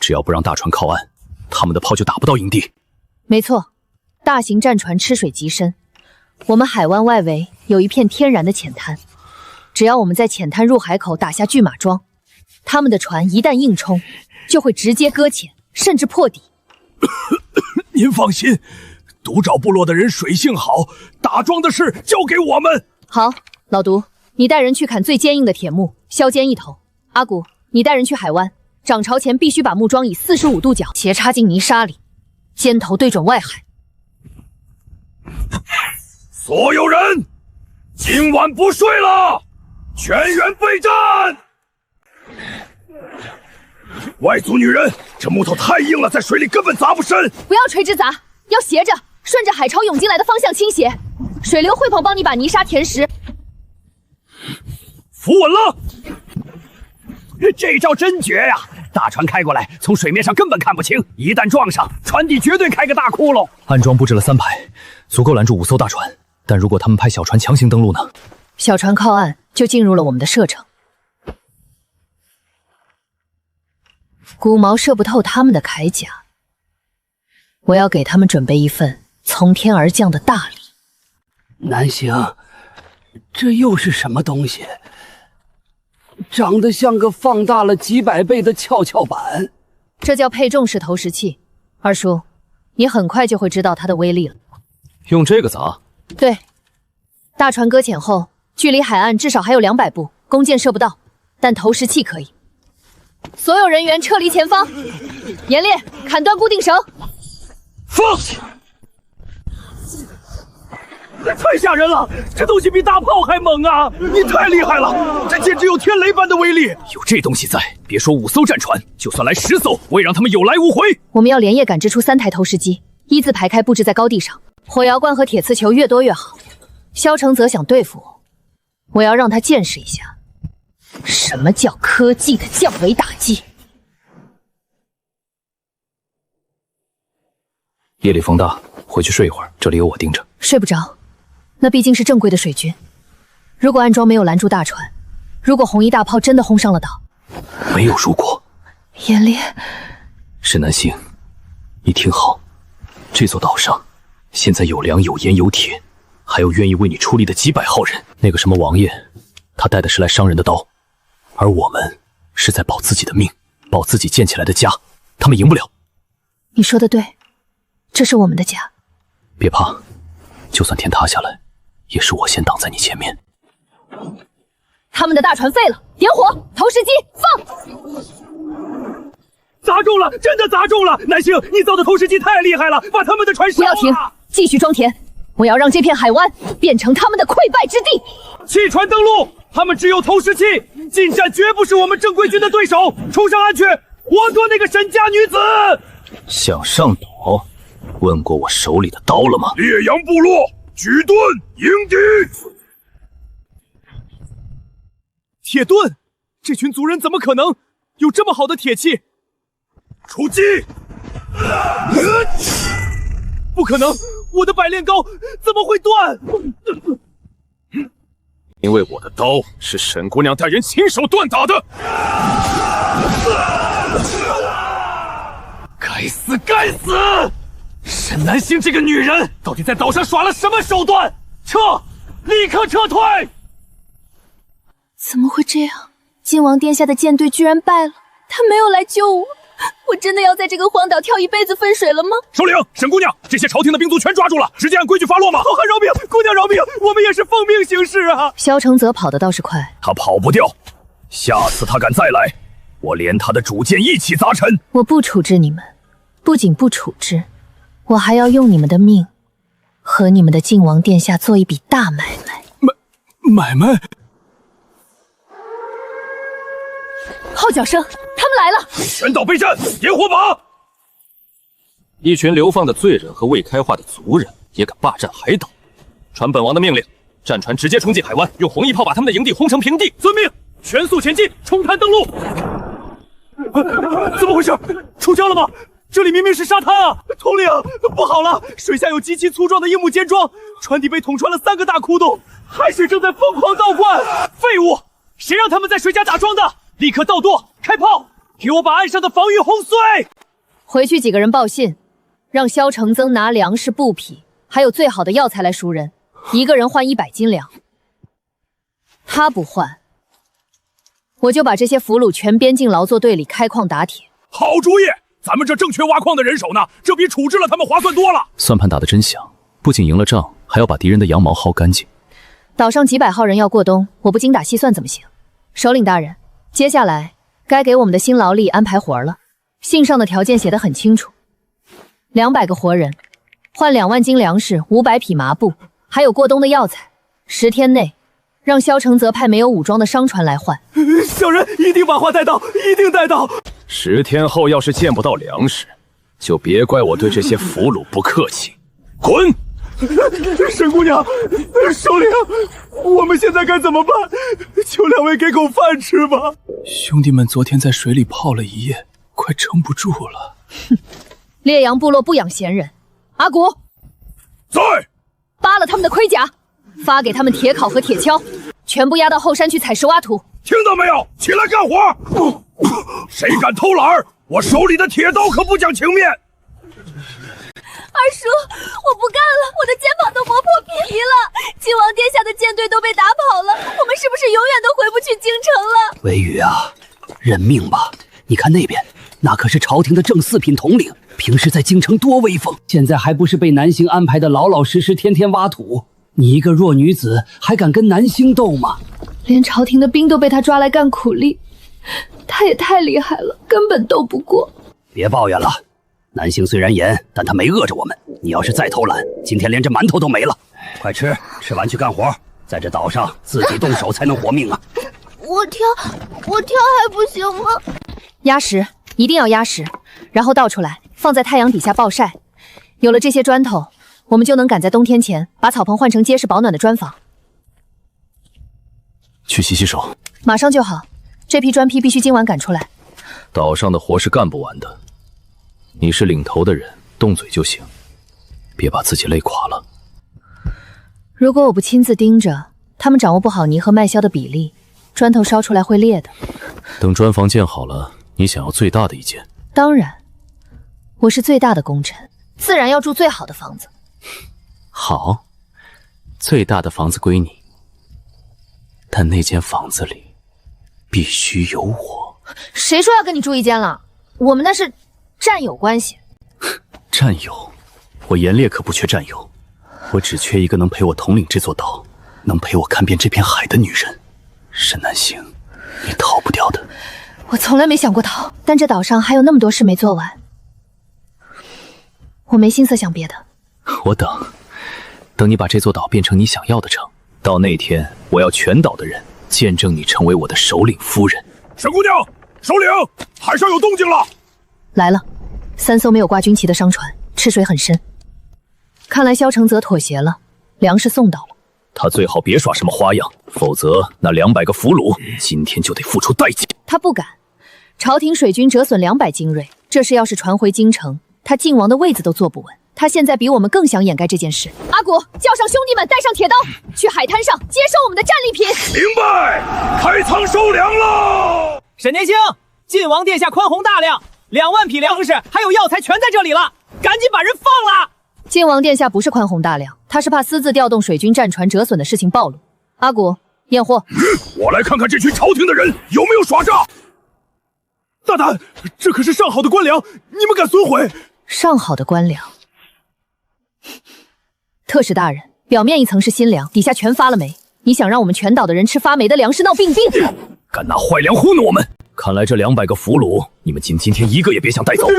只要不让大船靠岸，他们的炮就打不到营地？没错，大型战船吃水极深，我们海湾外围有一片天然的浅滩，只要我们在浅滩入海口打下巨马桩，他们的船一旦硬冲，就会直接搁浅，甚至破底。您放心，独爪部落的人水性好，打桩的事交给我们。好，老毒，你带人去砍最坚硬的铁木，削尖一头。阿古，你带人去海湾，涨潮前必须把木桩以45度角斜插进泥沙里，尖头对准外海。所有人，今晚不睡了，全员备战！外族女人，这木头太硬了，在水里根本砸不深。不要垂直砸，要斜着，顺着海潮涌进来的方向倾斜，水流会帮你把泥沙填实。扶稳了！这招真绝呀！大船开过来，从水面上根本看不清，一旦撞上，船底绝对开个大窟窿。暗桩布置了3排，足够拦住5艘大船。但如果他们派小船强行登陆呢？小船靠岸就进入了我们的射程，骨毛射不透他们的铠甲。我要给他们准备一份从天而降的大礼。南星，这又是什么东西？长得像个放大了几百倍的跷跷板。这叫配重式投石器。二叔，你很快就会知道它的威力了。用这个砸？对，大船搁浅后，距离海岸至少还有200步，弓箭射不到，但投石器可以。所有人员撤离前方，严烈，砍断固定绳。放！太吓人了，这东西比大炮还猛啊！你太厉害了，这简直有天雷般的威力。有这东西在，别说5艘战船，就算来10艘，我也让他们有来无回。我们要连夜赶制出3台投石机，一字排开布置在高地上，火药罐和铁刺球越多越好。萧承泽想对付我，我要让他见识一下什么叫科技的降维打击。夜里风大，回去睡一会儿，这里有我盯着。睡不着，那毕竟是正规的水军。如果暗桩没有拦住大船，如果红衣大炮真的轰上了岛，没有如果。严烈，沈南星，你听好，这座岛上现在有粮有盐有铁，还有愿意为你出力的几百号人。那个什么王爷，他带的是来伤人的刀，而我们是在保自己的命，保自己建起来的家。他们赢不了。你说的对，这是我们的家。别怕，就算天塌下来，也是我先挡在你前面。他们的大船废了，点火，投石机放！砸中了，真的砸中了！南星，你造的投石机太厉害了，把他们的船烧了！不要停，继续装填。我要让这片海湾变成他们的溃败之地。弃船登陆，他们只有投石器，近战绝不是我们正规军的对手。冲上岸去，我夺那个沈家女子！想上岛，问过我手里的刀了吗？烈阳部落举盾迎敌。铁盾，这群族人怎么可能有这么好的铁器？出击！不可能，我的百炼膏怎么会断？因为我的刀是沈姑娘带人亲手锻打的。该死，该死！沈南星这个女人到底在岛上耍了什么手段？撤，立刻撤退！怎么会这样？靖王殿下的舰队居然败了，他没有来救我，我真的要在这个荒岛跳一辈子分水了吗？首领，沈姑娘，这些朝廷的兵卒全抓住了，直接按规矩发落吗？好汉饶命，姑娘饶命，我们也是奉命行事啊！萧承泽跑得倒是快，他跑不掉，下次他敢再来，我连他的主舰一起砸沉。我不处置你们，不仅不处置，我还要用你们的命和你们的靖王殿下做一笔大买卖。买卖？号角声，他们来了！全岛备战，点火把！一群流放的罪人和未开化的族人也敢霸占海岛，传本王的命令，战船直接冲进海湾，用红衣炮把他们的营地轰成平地。遵命，全速前进，冲滩登陆！怎么回事？出礁了吗？这里明明是沙滩啊！统领，不好了，水下有极其粗壮的硬木坚桩，船底被捅穿了3个大窟窿，海水正在疯狂倒灌！废物，谁让他们在水下打桩的？立刻倒舵，开炮，给我把岸上的防御轰碎！回去几个人报信，让萧承增拿粮食、布匹，还有最好的药材来赎人，一个人换100斤粮。他不换，我就把这些俘虏全编进劳作队里开矿打铁。好主意，咱们这正缺挖矿的人手呢，这比处置了他们划算多了。算盘打得真响，不仅赢了仗，还要把敌人的羊毛薅干净。岛上几百号人要过冬，我不精打细算怎么行？首领大人，接下来该给我们的新劳力安排活了。信上的条件写得很清楚，200个活人，换2万斤粮食，500匹麻布，还有过冬的药材。10天内，让萧承泽派没有武装的商船来换。小人一定把话带到，一定带到。10天后要是见不到粮食，就别怪我对这些俘虏不客气。滚！沈姑娘，首领，我们现在该怎么办？求2位给口饭吃吧。兄弟们昨天在水里泡了1夜，快撑不住了。烈阳部落不养闲人，阿古在，扒了他们的盔甲，发给他们铁镐和铁锹，全部押到后山去采石挖土。听到没有？起来干活！谁敢偷懒，我手里的铁刀可不讲情面。二叔，我不干了，我的肩膀都磨破皮了。靖王殿下的舰队都被打跑了，我们是不是永远都回不去京城了？微雨啊，认命吧！你看那边，那可是朝廷的正4品统领，平时在京城多威风，现在还不是被南星安排的老老实实，天天挖土？你一个弱女子，还敢跟南星斗吗？连朝廷的兵都被他抓来干苦力，他也太厉害了，根本斗不过。别抱怨了。南星虽然严，但他没饿着我们。你要是再偷懒，今天连这馒头都没了。快吃，吃完去干活，在这岛上自己动手才能活命啊！我挑还不行吗？压实，一定要压实，然后倒出来，放在太阳底下暴晒。有了这些砖头，我们就能赶在冬天前把草棚换成结实保暖的砖房。去洗洗手，马上就好。这批砖坯必须今晚赶出来。岛上的活是干不完的，你是领头的人，动嘴就行，别把自己累垮了。如果我不亲自盯着，他们掌握不好泥和麦硝的比例，砖头烧出来会裂的。等砖房建好了，你想要最大的一间？当然，我是最大的功臣，自然要住最好的房子。好，最大的房子归你，但那间房子里必须有我。谁说要跟你住一间了？我们那是战友关系。战友？我严烈可不缺战友，我只缺一个能陪我统领这座岛，能陪我看遍这片海的女人。沈南星，你逃不掉的。我从来没想过逃，但这岛上还有那么多事没做完，我没心思想别的。我等你把这座岛变成你想要的城，到那天，我要全岛的人见证你成为我的首领夫人。沈姑娘，首领，海上有动静了。来了，3艘没有挂军旗的商船，吃水很深。看来萧承泽妥协了，粮食送到了。他最好别耍什么花样，否则那200个俘虏今天就得付出代价。他不敢，朝廷水军折损200精锐，这事要是传回京城，他靖王的位子都坐不稳。他现在比我们更想掩盖这件事。阿古，叫上兄弟们，带上铁刀，去海滩上接收我们的战利品。明白，开仓收粮喽！沈年星，晋王殿下宽宏大量，2万匹粮食还有药材全在这里了，赶紧把人放了。晋王殿下不是宽宏大量，他是怕私自调动水军战船折损的事情暴露。阿古，验货。我来看看这群朝廷的人有没有耍诈。大胆，这可是上好的官粮，你们敢损毁？上好的官粮。特使大人，表面一层是新粮，底下全发了霉。你想让我们全岛的人吃发霉的粮食闹病病？敢拿坏粮糊弄我们！看来这200个俘虏，你们今天一个也别想带走。别，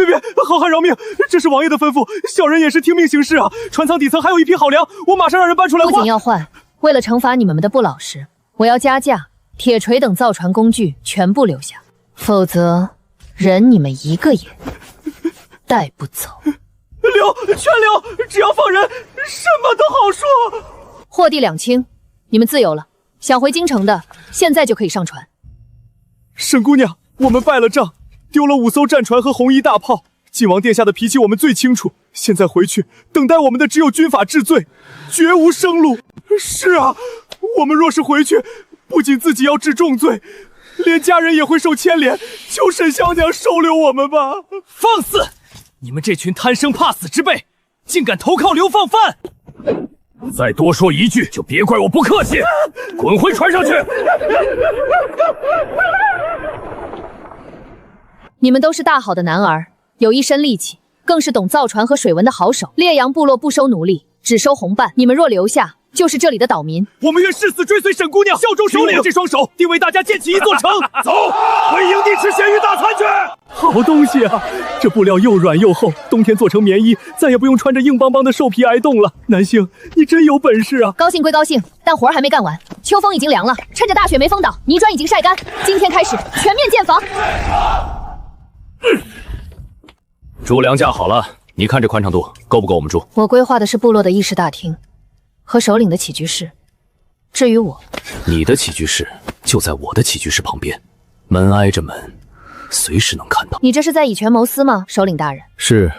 好汉饶命！这是王爷的吩咐，小人也是听命行事啊。船舱底层还有一批好粮，我马上让人搬出来换。不仅要换，为了惩罚你们的不老实，我要加价，铁锤等造船工具全部留下，否则人你们一个也带不走。全留，只要放人，什么都好说。货地两清，你们自由了。想回京城的，现在就可以上船。沈姑娘，我们败了仗，丢了5艘战船和红衣大炮。晋王殿下的脾气我们最清楚，现在回去，等待我们的只有军法治罪，绝无生路。是啊，我们若是回去，不仅自己要治重罪，连家人也会受牵连。求沈小娘收留我们吧。放肆！你们这群贪生怕死之辈，竟敢投靠流放犯！再多说一句，就别怪我不客气。滚回船上去！你们都是大好的男儿，有一身力气，更是懂造船和水文的好手。烈阳部落不收奴隶，只收红伴。你们若留下，就是这里的岛民。我们愿誓死追随沈姑娘，效忠首领。这双手定为大家建起一座城。走，回营地吃咸鱼大餐去。好东西啊！这布料又软又厚，冬天做成棉衣，再也不用穿着硬邦邦的兽皮挨冻了。南星，你真有本事啊！高兴归高兴，但活儿还没干完。秋风已经凉了，趁着大雪没封岛，泥砖已经晒干，今天开始全面建房。猪粮架好了，你看这宽敞度够不够我们住？我规划的是部落的议事大厅和首领的起居室，至于我，你的起居室就在我的起居室旁边，门挨着门，随时能看到。你这是在以权谋私吗，首领大人？是，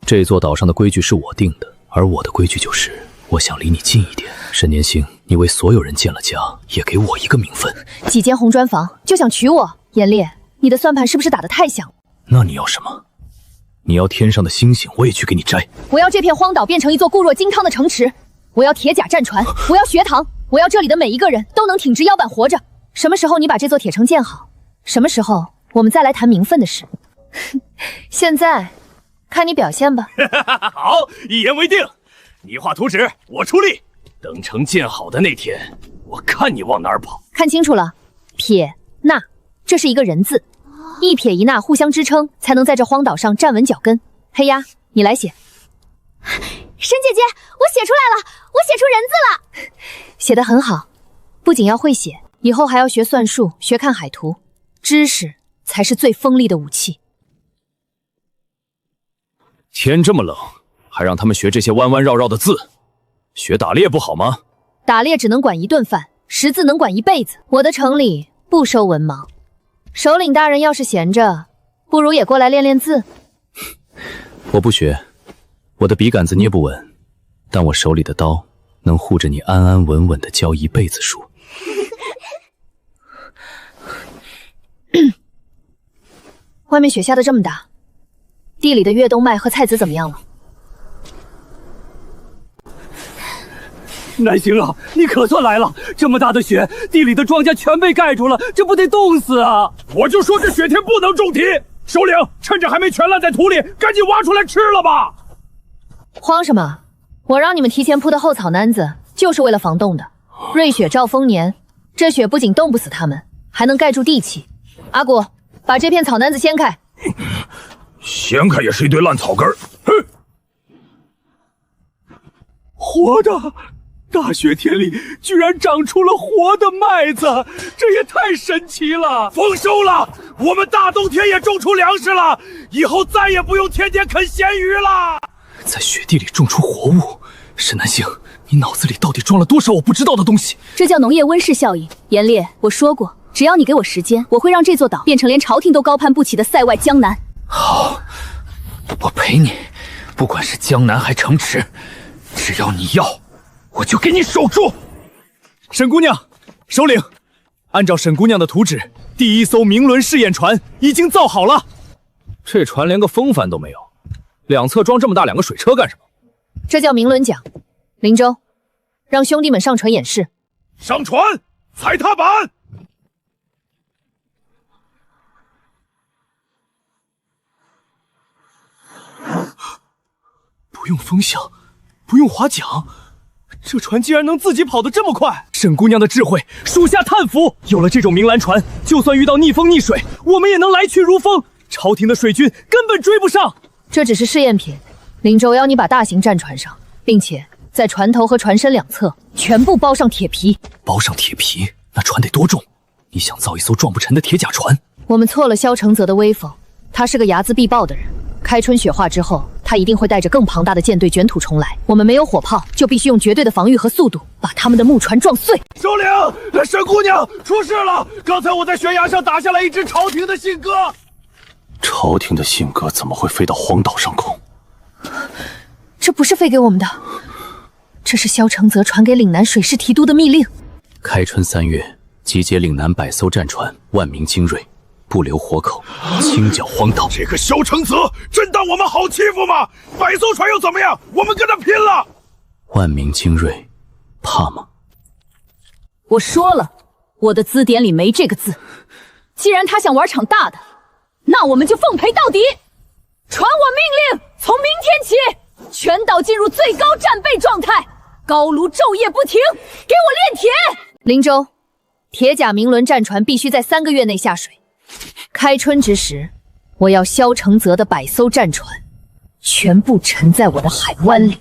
这座岛上的规矩是我定的，而我的规矩就是我想离你近一点。沈年星，你为所有人建了家，也给我一个名分。几间红砖房就想娶我？严烈，你的算盘是不是打得太响了？那你要什么？你要天上的星星，我也去给你摘。我要这片荒岛变成一座固若金汤的城池，我要铁甲战船，我要学堂，我要这里的每一个人都能挺直腰板活着。什么时候你把这座铁城建好，什么时候我们再来谈名分的事。现在看你表现吧。好，一言为定。你画图纸，我出力。等城建好的那天，我看你往哪儿跑。看清楚了，撇捺，这是一个人字，一撇一捺互相支撑，才能在这荒岛上站稳脚跟。黑鸭，你来写。沈姐姐，我写出来了，我写出人字了。写得很好，不仅要会写，以后还要学算术，学看海图，知识才是最锋利的武器。天这么冷，还让他们学这些弯弯绕绕的字，学打猎不好吗？打猎只能管一顿饭，识字能管一辈子。我的城里不收文盲，首领大人要是闲着，不如也过来练练字。我不学，我的笔杆子捏不稳，但我手里的刀能护着你安安稳稳的教一辈子书。外面雪下的这么大，地里的越冬麦和菜籽怎么样了？南星啊，你可算来了！这么大的雪，地里的庄稼全被盖住了，这不得冻死啊！我就说这雪天不能种田。首领，趁着还没全烂在土里，赶紧挖出来吃了吧！慌什么？我让你们提前铺的厚草簪子，就是为了防冻的。瑞雪兆丰年，这雪不仅冻不死他们，还能盖住地气。阿古，把这片草簪子掀开。掀开也是一堆烂草根儿。哼！活的！大雪天里居然长出了活的麦子，这也太神奇了！丰收了，我们大冬天也种出粮食了，以后再也不用天天啃咸鱼了。在雪地里种出活物，沈南星，你脑子里到底装了多少我不知道的东西？这叫农业温室效应。严烈，我说过，只要你给我时间，我会让这座岛变成连朝廷都高攀不起的塞外江南。好，我陪你，不管是江南还城池，只要你要，我就给你守住。沈姑娘，首领，按照沈姑娘的图纸，第一艘明轮试验船已经造好了。这船连个风帆都没有，两侧装这么大两个水车干什么？这叫明轮桨。林州，让兄弟们上船演示。上船，踩踏板。不用风向，不用划桨，这船竟然能自己跑得这么快！沈姑娘的智慧，属下叹服。有了这种明蓝船，就算遇到逆风逆水，我们也能来去如风。朝廷的水军根本追不上。这只是试验品，林州要你把大型战船上，并且在船头和船身两侧全部包上铁皮。包上铁皮，那船得多重？你想造一艘撞不沉的铁甲船？我们错了萧承泽的威风，他是个睚眦必报的人。开春雪化之后，他一定会带着更庞大的舰队卷土重来。我们没有火炮，就必须用绝对的防御和速度把他们的木船撞碎。首领，沈姑娘出事了！刚才我在悬崖上打下来一只朝廷的信鸽。朝廷的信鸽怎么会飞到荒岛上空？这不是飞给我们的，这是萧承泽传给岭南水师提督的密令。开春3月，集结岭南100艘战船，万名精锐，不留活口，清剿荒岛。这个萧承泽真当我们好欺负吗？100艘船又怎么样？我们跟他拼了！万名精锐，怕吗？我说了，我的字典里没这个字。既然他想玩场大的，那我们就奉陪到底。传我命令，从明天起，全岛进入最高战备状态，高炉昼夜不停，给我练铁。林州，铁甲明轮战船必须在3个月内下水。开春之时，我要萧承泽的100艘战船全部沉在我的海湾里。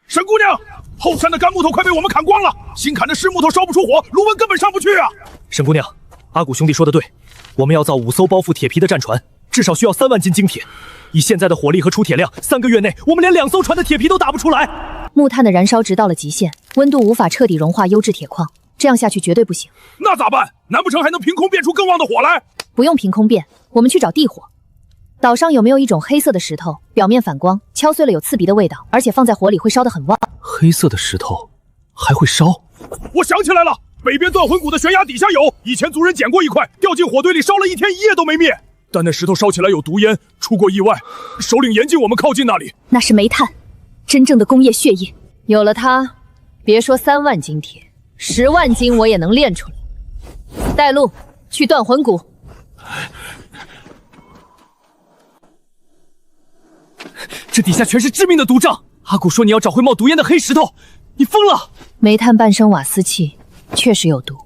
沈姑娘，后山的干木头快被我们砍光了，新砍的湿木头烧不出火，炉温根本上不去啊！沈姑娘，阿古兄弟说的对，我们要造5艘包覆铁皮的战船，至少需要3万斤精铁。以现在的火力和出铁量，3个月内我们连2艘船的铁皮都打不出来。木炭的燃烧值到了极限，温度无法彻底融化优质铁矿，这样下去绝对不行。那咋办？难不成还能凭空变出更旺的火来？不用凭空变，我们去找地火。岛上有没有一种黑色的石头，表面反光，敲碎了有刺鼻的味道，而且放在火里会烧得很旺？黑色的石头还会烧？我想起来了，北边断魂谷的悬崖底下有，以前族人捡过一块，掉进火堆里烧了1天1夜都没灭。但那石头烧起来有毒烟，出过意外。首领严禁我们靠近那里。那是煤炭，真正的工业血液。有了它，别说3万斤铁，10万斤我也能炼出来。带路去断魂谷。这底下全是致命的毒瘴。阿古说你要找回冒毒烟的黑石头，你疯了！煤炭半生瓦斯气，确实有毒，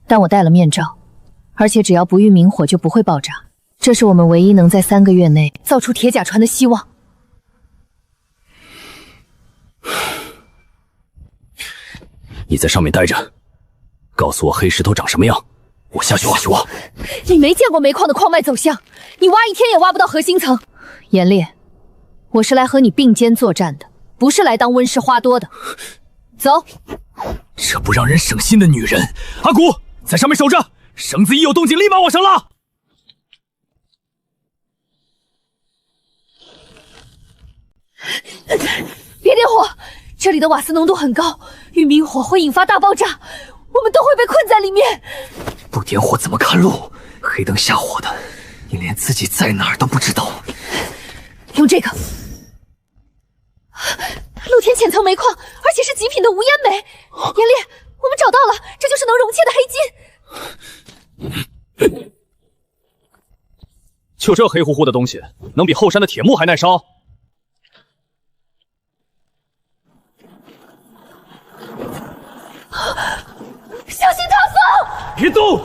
但我戴了面罩，而且只要不遇明火就不会爆炸。这是我们唯一能在3个月内造出铁甲船的希望。你在上面待着，告诉我黑石头长什么样，我下去挖。你没见过煤矿的矿脉走向，你挖1天也挖不到核心层。严烈，我是来和你并肩作战的，不是来当温室花多的。走。这不让人省心的女人，阿古在上面守着，绳子一有动静立马往上拉。别点火，这里的瓦斯浓度很高，遇明火会引发大爆炸，我们都会被困在里面。不点火怎么看路？黑灯瞎火的，你连自己在哪儿都不知道。用这个，露天浅层煤矿，而且是极品的无烟煤。严烈，我们找到了，这就是能熔切的黑金。就这黑乎乎的东西，能比后山的铁木还耐烧？小心塌方！别动！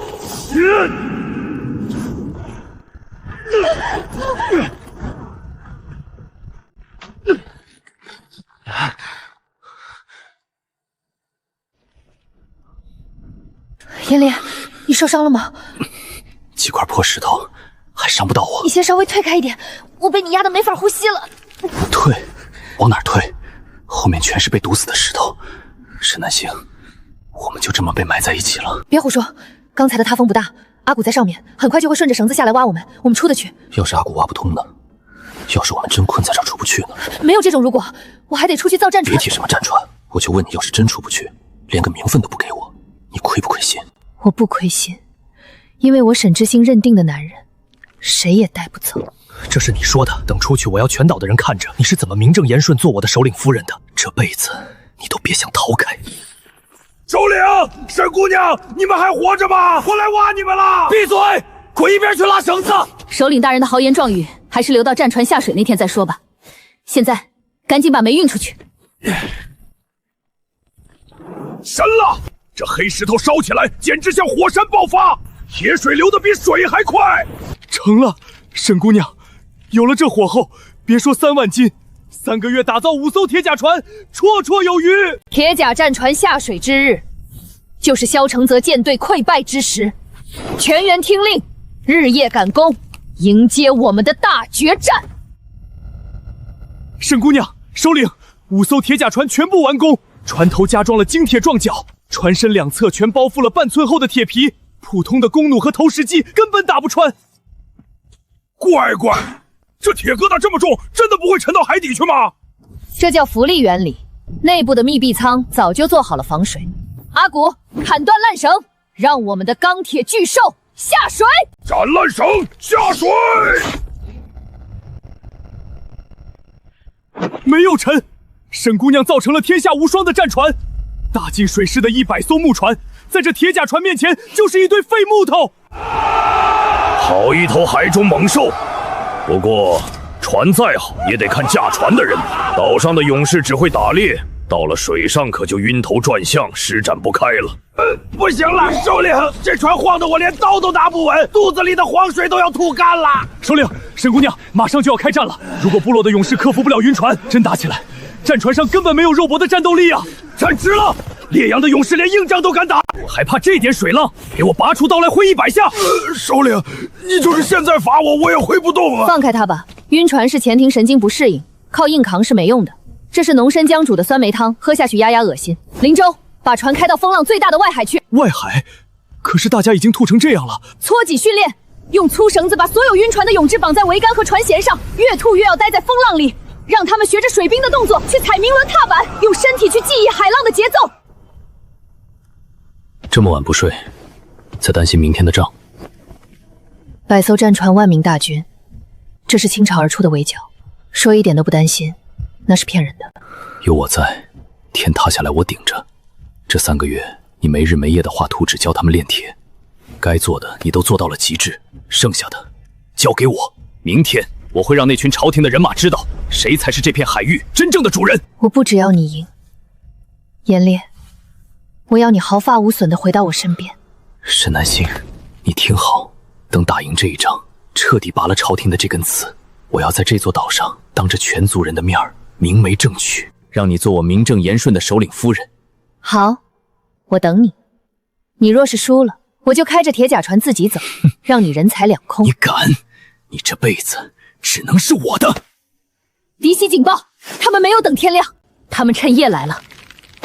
严烈，你受伤了吗？几块破石头还伤不到我。你先稍微退开一点，我被你压得没法呼吸了。退？往哪儿退？后面全是被堵死的石头。沈南星，我们就这么被埋在一起了。别胡说，刚才的塌风不大，阿古在上面，很快就会顺着绳子下来挖我们，我们出得去。要是阿古挖不通呢？要是我们真困在这儿出不去呢？没有这种如果，我还得出去造战船。别提什么战船，我就问你，要是真出不去，连个名分都不给我，你亏不亏心？我不亏心，因为我沈之星认定的男人，谁也带不走。这是你说的，等出去我要全岛的人看着你是怎么名正言顺做我的首领夫人的，这辈子你都别想逃开。首领，沈姑娘，你们还活着吗？我来挖你们了！闭嘴，滚一边去拉绳子！首领大人的豪言壮语，还是留到战船下水那天再说吧。现在赶紧把煤运出去。神了！这黑石头烧起来简直像火山爆发，铁水流得比水还快。成了，沈姑娘，有了这火候，别说3万斤，3个月打造5艘铁甲船，绰绰有余。铁甲战船下水之日，就是萧承泽舰队溃败之时。全员听令，日夜赶工，迎接我们的大决战。沈姑娘，首领，5艘铁甲船全部完工，船头加装了精铁撞角，船身两侧全包覆了半寸厚的铁皮，普通的弓弩和投石机根本打不穿。乖乖，这铁疙瘩这么重，真的不会沉到海底去吗？这叫浮力原理，内部的密闭舱早就做好了防水。阿古，砍断缆绳，让我们的钢铁巨兽下水！斩烂绳，下水！没有沉，沈姑娘造成了天下无双的战船，大进水师的100艘木船，在这铁甲船面前就是一堆废木头。好一头海中猛兽，不过船再好也得看驾船的人。岛上的勇士只会打猎，到了水上可就晕头转向，施展不开了。不行了，首领，这船晃得我连刀都拿不稳，肚子里的黄水都要吐干了。首领，沈姑娘马上就要开战了，如果部落的勇士克服不了晕船，真打起来，战船上根本没有肉搏的战斗力啊！站直了，烈阳的勇士连硬仗都敢打，我还怕这点水浪？给我拔出刀来挥100下！首领，你就是现在罚我，我也挥不动啊！放开他吧，晕船是前庭神经不适应，靠硬扛是没用的。这是浓参姜煮的酸梅汤，喝下去压压恶心。林州，把船开到风浪最大的外海去。外海？可是大家已经吐成这样了。搓脊训练，用粗绳子把所有晕船的勇士绑在桅杆和船舷上，越吐越要待在风浪里，让他们学着水兵的动作去踩明轮踏板，用身体去记忆海浪的节奏。这么晚不睡，在担心明天的仗100艘战船，万名大军，这是倾巢而出的围剿。说一点都不担心，那是骗人的。有我在，天塌下来我顶着。这3个月，你没日没夜的画图纸教他们炼铁，该做的你都做到了极致，剩下的交给我。明天我会让那群朝廷的人马知道，谁才是这片海域真正的主人。我不只要你赢，严烈，我要你毫发无损地回到我身边。沈南星，你听好，等打赢这一仗，彻底拔了朝廷的这根刺，我要在这座岛上当着全族人的面明媒正娶，让你做我名正言顺的首领夫人。好，我等你。你若是输了，我就开着铁甲船自己走，让你人财两空。你敢？你这辈子只能是我的。敌袭警报！他们没有等天亮，他们趁夜来了。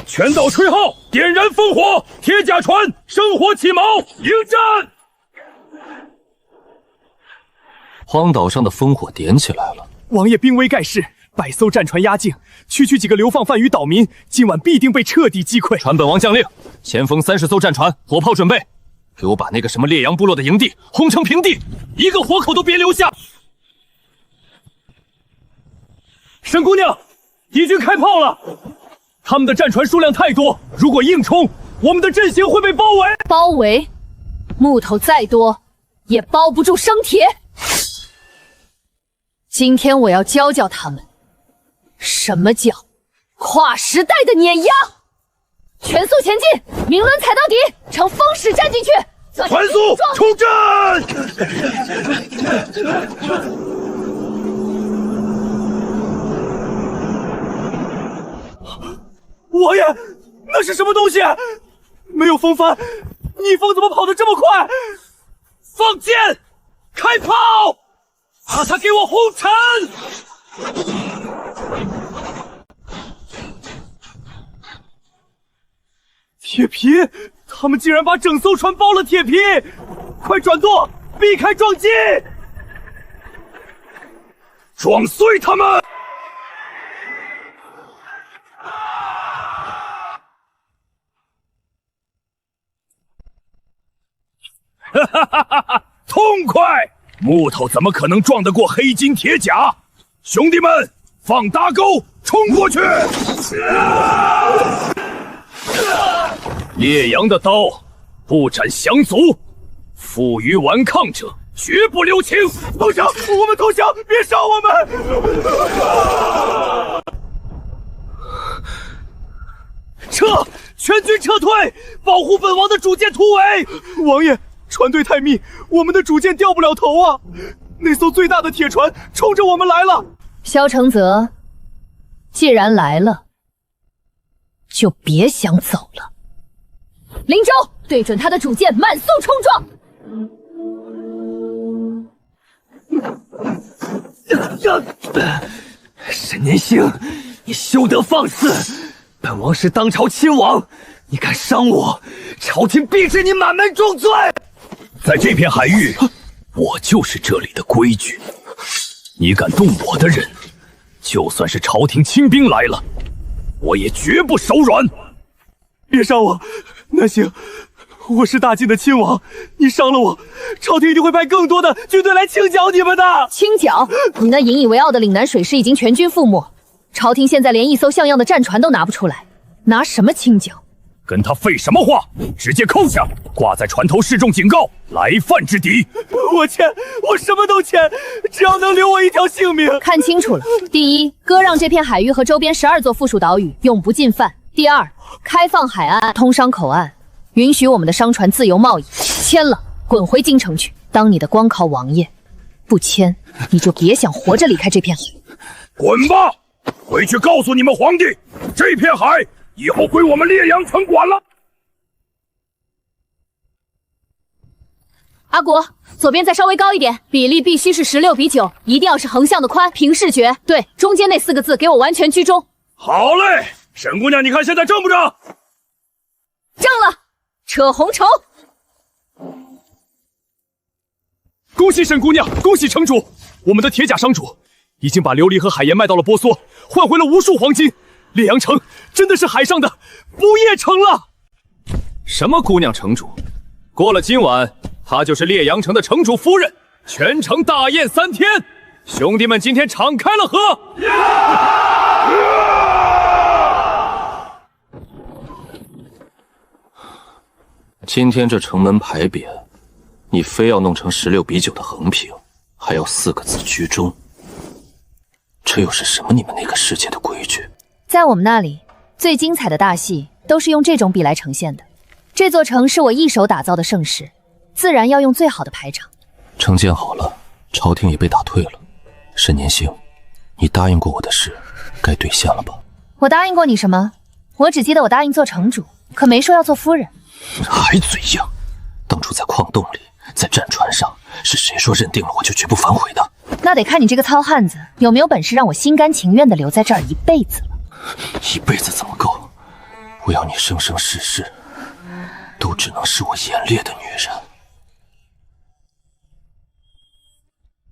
全岛吹号，点燃烽火，铁甲船生火起锚，迎战！荒岛上的烽火点起来了。王爷兵威盖世，百艘战船压境，区区几个流放贩渔岛民，今晚必定被彻底击溃。传本王将令，前锋30艘战船，火炮准备，给我把那个什么烈阳部落的营地轰成平地，一个活口都别留下。沈姑娘，敌军开炮了，他们的战船数量太多，如果硬冲，我们的阵型会被包围。包围？木头再多，也包不住生铁。今天我要教教他们，什么叫跨时代的碾压！全速前进，明轮踩到底，乘风矢战进去！全速出阵！王爷，那是什么东西？没有风帆，逆风怎么跑得这么快？放箭，开炮！把他给我轰沉！铁皮，他们竟然把整艘船包了铁皮！快转舵，避开撞击！撞碎他们！哈哈哈哈哈！痛快！木头怎么可能撞得过黑金铁甲？兄弟们，放大钩，冲过去！烈阳的刀，不斩降卒，负隅顽抗者绝不留情！投降！我们投降！别杀我们！撤！全军撤退，保护本王的主舰突围！王爷，船队太密，我们的主舰掉不了头啊！那艘最大的铁船冲着我们来了。萧承泽，既然来了，就别想走了。林州，对准他的主舰慢速冲撞！沈年星，你休得放肆！本王是当朝亲王，你敢伤我，朝廷必治你满门重罪！在这片海域，我就是这里的规矩。你敢动我的人，就算是朝廷亲兵来了，我也绝不手软。别杀我，南星，我是大晋的亲王，你伤了我，朝廷一定会派更多的军队来清剿你们的。清剿？你那引以为傲的岭南水师已经全军覆没，朝廷现在连一艘像样的战船都拿不出来，拿什么清剿？跟他废什么话？直接扣下，挂在船头示众警告，来犯之敌。我签，我什么都签，只要能留我一条性命。看清楚了，第一，割让这片海域和周边12座附属岛屿，永不进犯；第二，开放海岸通商口岸，允许我们的商船自由贸易。签了，滚回京城去，当你的光靠王爷；不签，你就别想活着离开这片海。滚吧，回去告诉你们皇帝，这片海以后归我们烈阳城管了。阿国，左边再稍微高一点，比例必须是16:9，一定要是横向的宽，平视觉。对，中间那4个字给我完全居中。好嘞，沈姑娘，你看现在正不正？正了，扯红绸。恭喜沈姑娘，恭喜城主，我们的铁甲商主已经把琉璃和海盐卖到了波梭，换回了无数黄金。烈阳城真的是海上的不夜城了。什么姑娘城主？过了今晚，她就是烈阳城的城主夫人，全城大宴3天。兄弟们，今天敞开了喝！今天这城门牌匾，你非要弄成16:9的横屏，还要4个字居中，这又是什么你们那个世界的规矩？在我们那里，最精彩的大戏都是用这种笔来呈现的。这座城是我一手打造的盛世，自然要用最好的排场。城建好了，朝廷也被打退了。沈年星，你答应过我的事，该兑现了吧？我答应过你什么？我只记得我答应做城主，可没说要做夫人。还嘴硬！当初在矿洞里，在战船上，是谁说认定了我就绝不反悔的？那得看你这个糙汉子有没有本事让我心甘情愿的留在这儿一辈子了。一辈子怎么够？我要你生生世世都只能是我眼烈的女人。